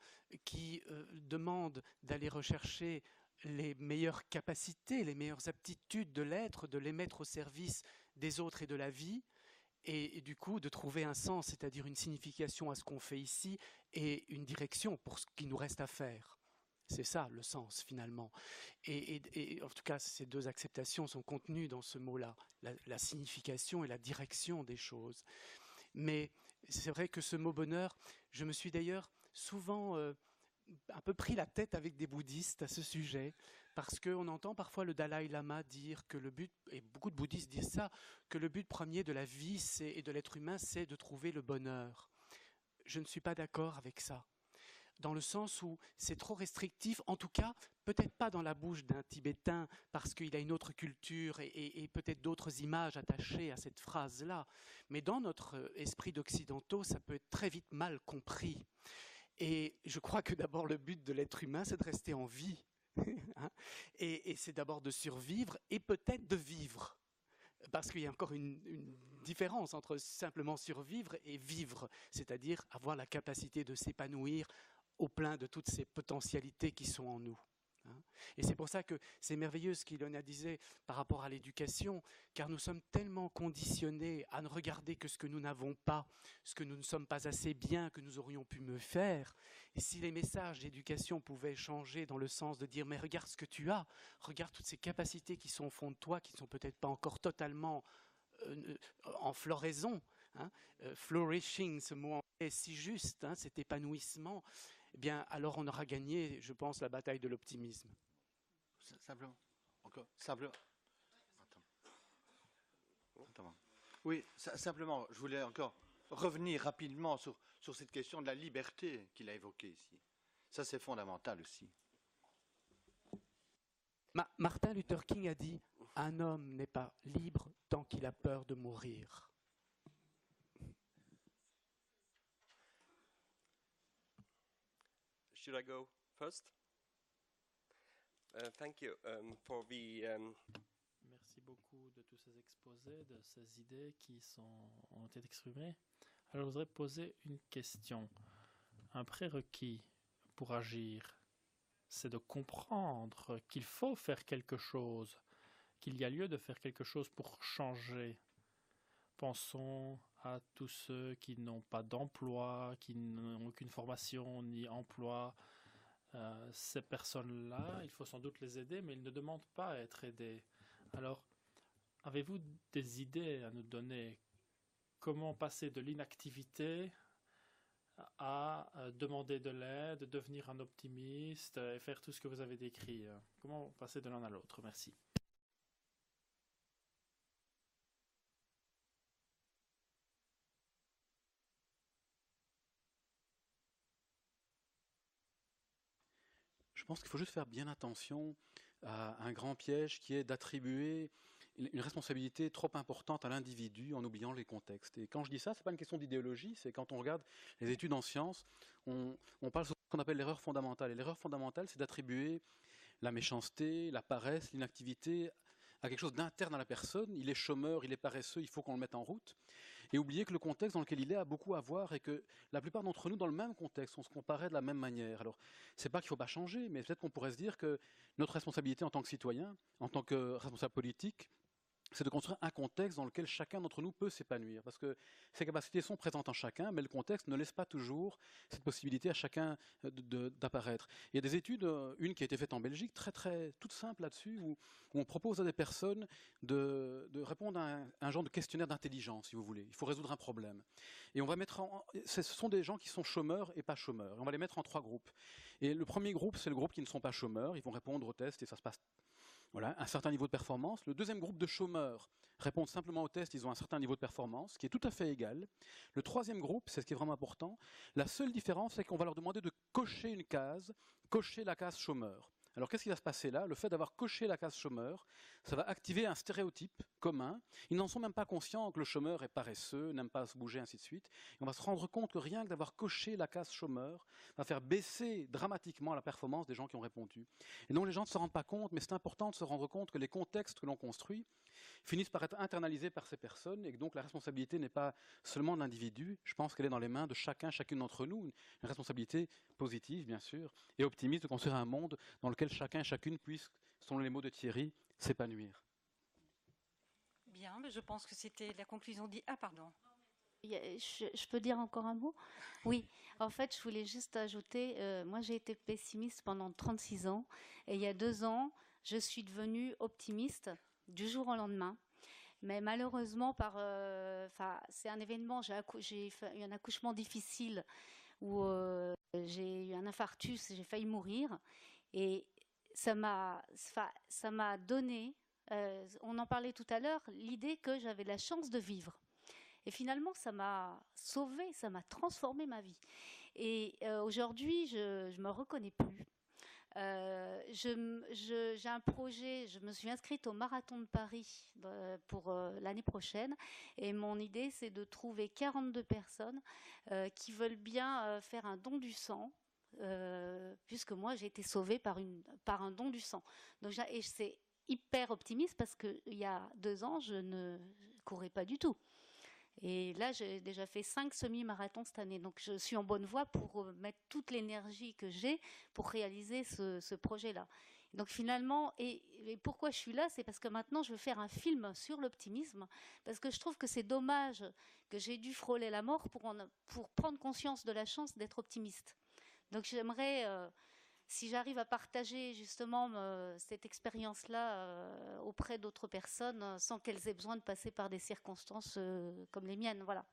S4: qui demande d'aller rechercher les meilleures capacités, les meilleures aptitudes de l'être, de les mettre au service des autres et de la vie, et du coup de trouver un sens, c'est-à-dire une signification à ce qu'on fait ici et une direction pour ce qui nous reste à faire. C'est ça le sens finalement. Et en tout cas, ces deux acceptations sont contenues dans ce mot-là, la signification et la direction des choses. Mais c'est vrai que ce mot bonheur, je me suis d'ailleurs souvent un peu pris la tête avec des bouddhistes à ce sujet, parce qu'on entend parfois le Dalai Lama dire que le but, et beaucoup de bouddhistes disent ça, que le but premier de la vie et de l'être humain, c'est de trouver le bonheur. Je ne suis pas d'accord avec ça, dans le sens où c'est trop restrictif, en tout cas, peut-être pas dans la bouche d'un Tibétain, parce qu'il a une autre culture et peut-être d'autres images attachées à cette phrase-là, mais dans notre esprit d'occidentaux, ça peut être très vite mal compris. Et je crois que d'abord le but de l'être humain, c'est de rester en vie, hein, et c'est d'abord de survivre et peut-être de vivre. Parce qu'il y a encore une différence entre simplement survivre et vivre, c'est-à-dire avoir la capacité de s'épanouir au plein de toutes ces potentialités qui sont en nous. Et c'est pour ça que c'est merveilleux ce qu'Ilona disait par rapport à l'éducation, car nous sommes tellement conditionnés à ne regarder que ce que nous n'avons pas, ce que nous ne sommes pas assez bien, que nous aurions pu mieux faire. Et si les messages d'éducation pouvaient changer dans le sens de dire « mais regarde ce que tu as, regarde toutes ces capacités qui sont au fond de toi, qui ne sont peut-être pas encore totalement en floraison, hein, flourishing, ce mot est si juste, hein, cet épanouissement », eh bien, alors on aura gagné, je pense, la bataille de l'optimisme.
S11: Simplement. Encore. Simplement. Attends. Oui, simplement, je voulais encore revenir rapidement sur cette question de la liberté qu'il a évoquée ici. Ça, c'est fondamental aussi.
S4: Martin Luther King a dit « Un homme n'est pas libre tant qu'il a peur de mourir ».
S9: Should I go first? Thank you for the.
S7: Merci beaucoup de tous ces exposés, de ces idées qui ont été exprimées. Alors, je voudrais poser une question. Un prérequis pour agir, c'est de comprendre qu'il faut faire quelque chose, qu'il y a lieu de faire quelque chose pour changer. Pensons à tous ceux qui n'ont pas d'emploi, qui n'ont aucune formation ni emploi. Ces personnes-là, il faut sans doute les aider, mais ils ne demandent pas à être aidés. Alors, avez-vous des idées à nous donner? Comment passer de l'inactivité à demander de l'aide, devenir un optimiste et faire tout ce que vous avez décrit? Comment passer de l'un à l'autre? Merci.
S3: Je pense qu'il faut juste faire bien attention à un grand piège qui est d'attribuer une responsabilité trop importante à l'individu en oubliant les contextes. Et quand je dis ça, ce n'est pas une question d'idéologie, c'est quand on regarde les études en sciences, on parle de ce qu'on appelle l'erreur fondamentale. Et l'erreur fondamentale, c'est d'attribuer la méchanceté, la paresse, l'inactivité à quelque chose d'interne à la personne. Il est chômeur, il est paresseux, il faut qu'on le mette en route. Et oublier que le contexte dans lequel il est a beaucoup à voir et que la plupart d'entre nous, dans le même contexte, on se comparait de la même manière. Alors, c'est pas qu'il ne faut pas changer, mais peut-être qu'on pourrait se dire que notre responsabilité en tant que citoyen, en tant que responsable politique, c'est de construire un contexte dans lequel chacun d'entre nous peut s'épanouir. Parce que ces capacités sont présentes en chacun, mais le contexte ne laisse pas toujours cette possibilité à chacun d'apparaître. Il y a des études, une qui a été faite en Belgique, toute simple là-dessus, où on propose à des personnes de répondre à un genre de questionnaire d'intelligence, si vous voulez. Il faut résoudre un problème. Et on va mettre ce sont des gens qui sont chômeurs et pas chômeurs. Et on va les mettre en 3 groupes. Et le premier groupe, c'est le groupe qui ne sont pas chômeurs. Ils vont répondre aux tests et ça se passe... Voilà, un certain niveau de performance. Le deuxième groupe de chômeurs répondent simplement au test, ils ont un certain niveau de performance, qui est tout à fait égal. Le troisième groupe, c'est ce qui est vraiment important, la seule différence, c'est qu'on va leur demander de cocher une case, cocher la case chômeur. Alors qu'est-ce qui va se passer là? Le fait d'avoir coché la case chômeur, ça va activer un stéréotype commun. Ils n'en sont même pas conscients que le chômeur est paresseux, n'aime pas se bouger, ainsi de suite. Et on va se rendre compte que rien que d'avoir coché la case chômeur va faire baisser dramatiquement la performance des gens qui ont répondu. Et donc les gens ne se rendent pas compte, mais c'est important de se rendre compte que les contextes que l'on construit finissent par être internalisés par ces personnes et que donc la responsabilité n'est pas seulement de l'individu. Je pense qu'elle est dans les mains de chacune d'entre nous, une responsabilité positive bien sûr, et optimiste de construire un monde dans lequel chacun et chacune puisse, selon les mots de Thierry, s'épanouir.
S1: Bien, mais je pense que c'était la conclusion dit. Ah, pardon.
S12: Je peux dire encore un mot? Oui, en fait, je voulais juste ajouter, moi j'ai été pessimiste pendant 36 ans, et il y a 2 ans, je suis devenue optimiste du jour au lendemain. Mais malheureusement, c'est un événement, j'ai eu un accouchement difficile où j'ai eu un infarctus, j'ai failli mourir, et ça m'a donné, on en parlait tout à l'heure, l'idée que j'avais la chance de vivre. Et finalement, ça m'a sauvée, ça m'a transformé ma vie. Et aujourd'hui, je ne me reconnais plus. J'ai un projet, je me suis inscrite au Marathon de Paris pour l'année prochaine. Et mon idée, c'est de trouver 42 personnes qui veulent bien faire un don du sang. Puisque moi j'ai été sauvée par un don du sang. Donc, et c'est hyper optimiste parce qu'il y a 2 ans, je ne courais pas du tout. Et là, j'ai déjà fait 5 semi-marathons cette année. Donc, je suis en bonne voie pour mettre toute l'énergie que j'ai pour réaliser ce projet-là. Donc, finalement, et pourquoi je suis là, c'est parce que maintenant, je veux faire un film sur l'optimisme. Parce que je trouve que c'est dommage que j'ai dû frôler la mort pour prendre conscience de la chance d'être optimiste. Donc, j'aimerais... si j'arrive à partager justement cette expérience-là auprès d'autres personnes sans qu'elles aient besoin de passer par des circonstances comme les miennes, voilà.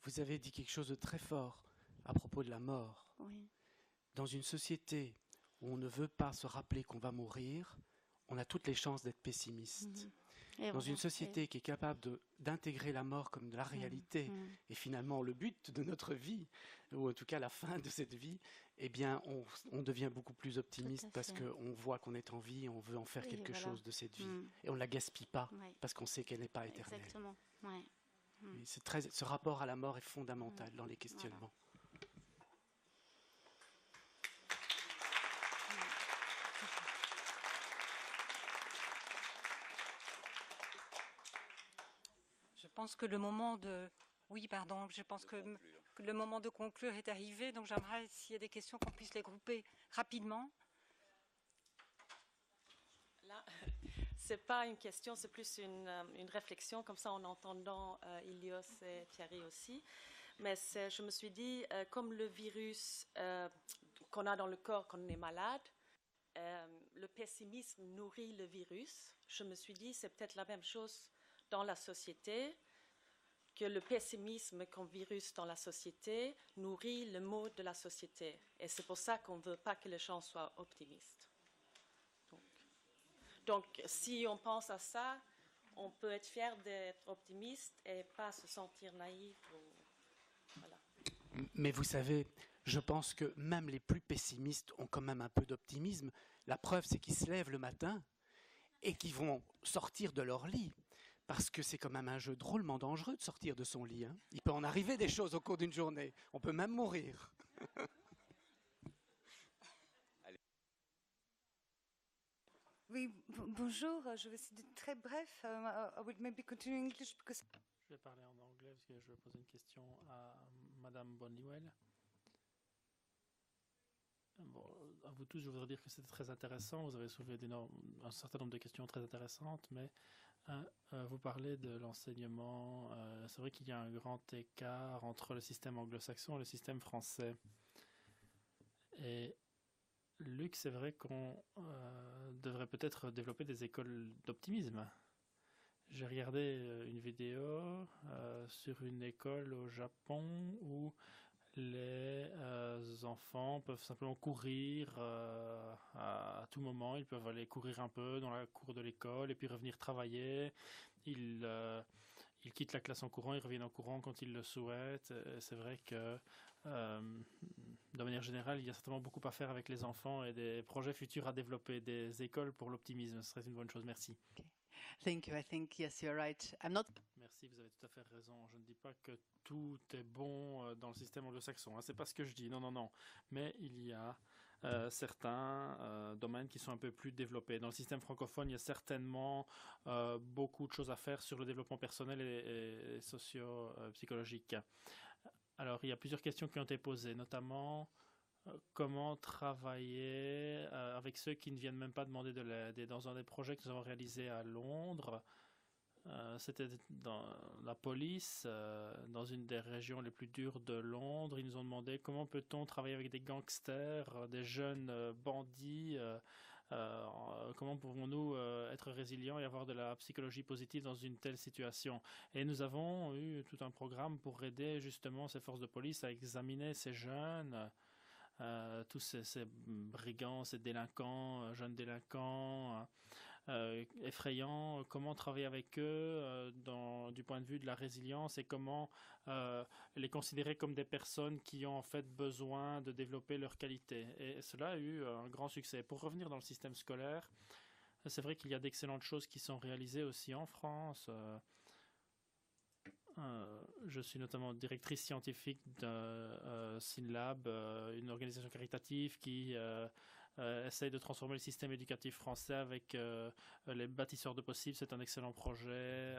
S4: Vous avez dit quelque chose de très fort à propos de la mort.
S12: Oui.
S4: Dans une société où on ne veut pas se rappeler qu'on va mourir, on a toutes les chances d'être pessimiste. Dans une société qui est capable d'intégrer la mort comme de la réalité et finalement le but de notre vie, ou en tout cas la fin de cette vie, eh bien on devient beaucoup plus optimiste parce qu'on voit qu'on est en vie et on veut en faire quelque chose de cette vie. Et on ne la gaspille pas parce qu'on sait qu'elle n'est pas éternelle.
S12: Exactement.
S4: Ce rapport à la mort est fondamental dans les questionnements.
S1: Je pense que le moment de... Oui, pardon, je pense que le moment de conclure est arrivé, donc j'aimerais, s'il y a des questions, qu'on puisse les grouper rapidement.
S13: Là, ce n'est pas une question, c'est plus une réflexion, comme ça en entendant Ilios et Thierry aussi. Mais je me suis dit, comme le virus qu'on a dans le corps quand on est malade, le pessimisme nourrit le virus. Je me suis dit, c'est peut-être la même chose dans la société, que le pessimisme comme virus dans la société nourrit le mode de la société. Et c'est pour ça qu'on ne veut pas que les gens soient optimistes. Donc, si on pense à ça, on peut être fier d'être optimiste et pas se sentir naïf. Voilà.
S4: Mais vous savez, je pense que même les plus pessimistes ont quand même un peu d'optimisme. La preuve, c'est qu'ils se lèvent le matin et qu'ils vont sortir de leur lit. Parce que c'est quand même un jeu drôlement dangereux de sortir de son lit. Il peut en arriver des choses au cours d'une journée. On peut même mourir.
S14: Oui, bonjour. Je vais essayer d'être très bref. I will maybe continue in English because...
S7: Je vais parler en anglais parce que je vais poser une question à Madame Bonniwell. Bon, à vous tous, je voudrais dire que c'était très intéressant. Vous avez soulevé un certain nombre de questions très intéressantes, mais Vous parlez de l'enseignement. C'est vrai qu'il y a un grand écart entre le système anglo-saxon et le système français. Et Luc, c'est vrai qu'on devrait peut-être développer des écoles d'optimisme. J'ai regardé une vidéo sur une école au Japon où les enfants peuvent simplement courir à tout moment. Ils peuvent aller courir un peu dans la cour de l'école et puis revenir travailler. Ils quittent la classe en courant, ils reviennent en courant quand ils le souhaitent. C'est vrai que, de manière générale, il y a certainement beaucoup à faire avec les enfants et des projets futurs à développer, des écoles pour l'optimisme. Ce serait une bonne chose. Merci.
S5: Okay. Thank you. I think, yes, you're right. I'm not...
S7: Merci, vous avez tout à fait raison. Je ne dis pas que tout est bon dans le système anglo-saxon. Hein. C'est pas ce que je dis. Non, non, non. Mais il y a certains domaines qui sont un peu plus développés. Dans le système francophone, il y a certainement beaucoup de choses à faire sur le développement personnel et socio-psychologique. Alors, il y a plusieurs questions qui ont été posées, notamment comment travailler avec ceux qui ne viennent même pas demander de l'aide. Et dans un des projets que nous avons réalisé à Londres, c'était dans la police, dans une des régions les plus dures de Londres. Ils nous ont demandé comment peut-on travailler avec des gangsters, des jeunes bandits, comment pouvons-nous être résilients et avoir de la psychologie positive dans une telle situation. Et nous avons eu tout un programme pour aider justement ces forces de police à examiner ces jeunes, tous ces brigands, ces délinquants, jeunes délinquants, effrayants, comment travailler avec eux du point de vue de la résilience et comment les considérer comme des personnes qui ont en fait besoin de développer leurs qualités. Et cela a eu un grand succès. Pour revenir dans le système scolaire, c'est vrai qu'il y a d'excellentes choses qui sont réalisées aussi en France. Je suis notamment directrice scientifique de SynLab, une organisation caritative qui essaye de transformer le système éducatif français avec les bâtisseurs de possibles. C'est un excellent projet.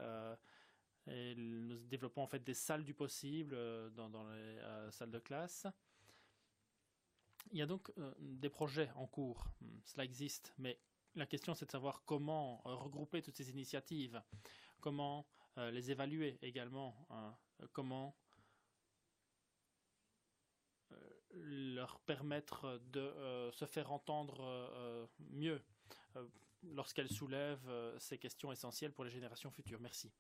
S7: Et nous développons en fait des salles du possible dans les salles de classe. Il y a donc des projets en cours. Cela existe, mais la question c'est de savoir comment regrouper toutes ces initiatives, comment les évaluer également, comment leur permettre de se faire entendre mieux lorsqu'elles soulèvent ces questions essentielles pour les générations futures. Merci.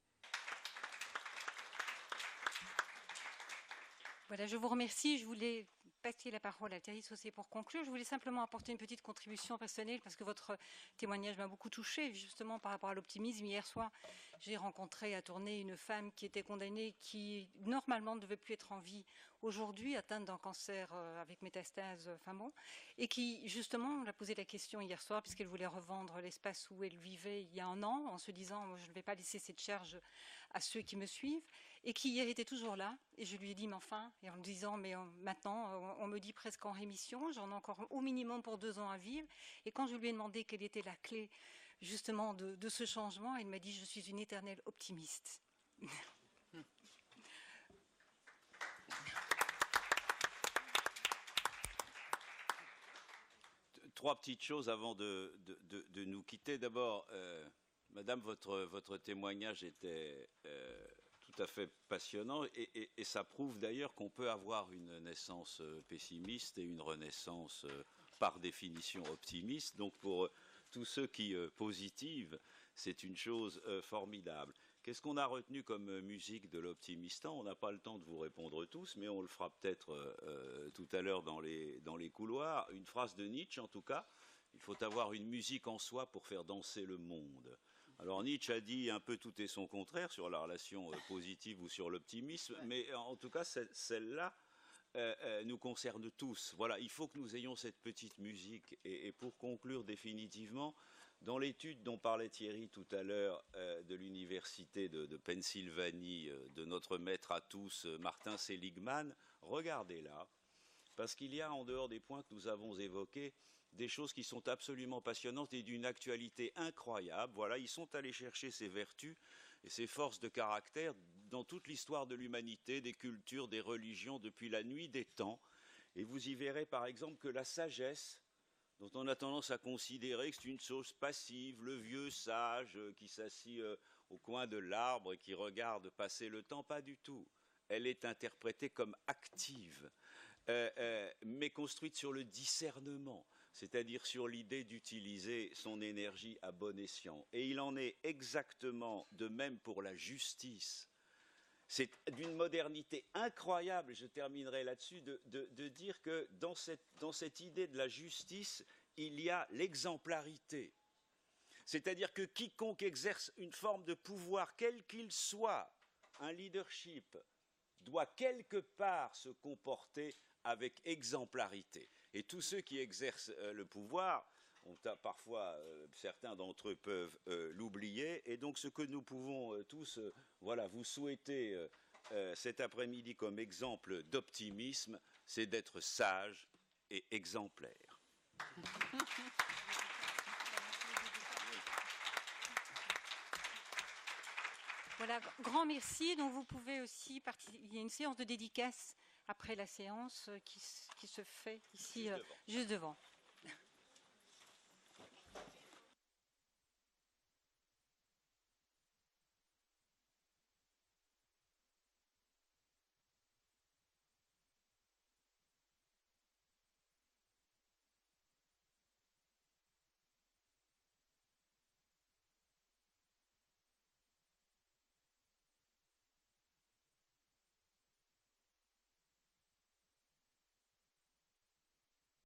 S1: Voilà, je vous remercie. Je voulais passer la parole à Thierry Saucier pour conclure. Je voulais simplement apporter une petite contribution personnelle parce que votre témoignage m'a beaucoup touchée, justement par rapport à l'optimisme. Hier soir, j'ai rencontré à Tournai une femme qui était condamnée, qui normalement ne devait plus être en vie aujourd'hui, atteinte d'un cancer avec métastase, enfin bon, et qui justement, on a posé la question hier soir puisqu'elle voulait revendre l'espace où elle vivait il y a un an en se disant je ne vais pas laisser cette charge à ceux qui me suivent, et qui hier était toujours là, et je lui ai dit mais enfin, et en me disant mais maintenant on me dit presque en rémission, j'en ai encore au minimum pour 2 ans à vivre, et quand je lui ai demandé quelle était la clé justement de ce changement, elle m'a dit je suis une éternelle optimiste.
S2: 3 petites choses avant de nous quitter. D'abord, Madame, votre témoignage était tout à fait passionnant et ça prouve d'ailleurs qu'on peut avoir une naissance pessimiste et une renaissance par définition optimiste. Donc pour tous ceux qui positivent, c'est une chose formidable. Qu'est-ce qu'on a retenu comme musique de l'Optimistan? On n'a pas le temps de vous répondre tous, mais on le fera peut-être tout à l'heure dans les couloirs. Une phrase de Nietzsche, en tout cas, il faut avoir une musique en soi pour faire danser le monde. Alors Nietzsche a dit un peu tout et son contraire sur la relation positive ou sur l'optimisme, mais en tout cas, celle-là nous concerne tous. Voilà, il faut que nous ayons cette petite musique. Et pour conclure définitivement, dans l'étude dont parlait Thierry tout à l'heure de l'université de Pennsylvanie, de notre maître à tous, Martin Seligman, regardez-la, parce qu'il y a, en dehors des points que nous avons évoqués, des choses qui sont absolument passionnantes et d'une actualité incroyable. Voilà, ils sont allés chercher ces vertus et ces forces de caractère dans toute l'histoire de l'humanité, des cultures, des religions, depuis la nuit des temps. Et vous y verrez par exemple que la sagesse, dont on a tendance à considérer que c'est une chose passive, le vieux sage qui s'assit au coin de l'arbre et qui regarde passer le temps, pas du tout. Elle est interprétée comme active, mais construite sur le discernement, c'est-à-dire sur l'idée d'utiliser son énergie à bon escient. Et il en est exactement de même pour la justice. C'est d'une modernité incroyable, je terminerai là-dessus, de dire que dans cette idée de la justice, il y a l'exemplarité. C'est-à-dire que quiconque exerce une forme de pouvoir, quel qu'il soit, un leadership, doit quelque part se comporter avec exemplarité. Et tous ceux qui exercent le pouvoir, parfois certains d'entre eux peuvent l'oublier. Et donc ce que nous pouvons tous vous souhaiter cet après-midi comme exemple d'optimisme, c'est d'être sage et exemplaire.
S1: Voilà, grand merci. Donc vous pouvez aussi participer. Il y a une séance de dédicace après la séance qui se fait ici juste devant.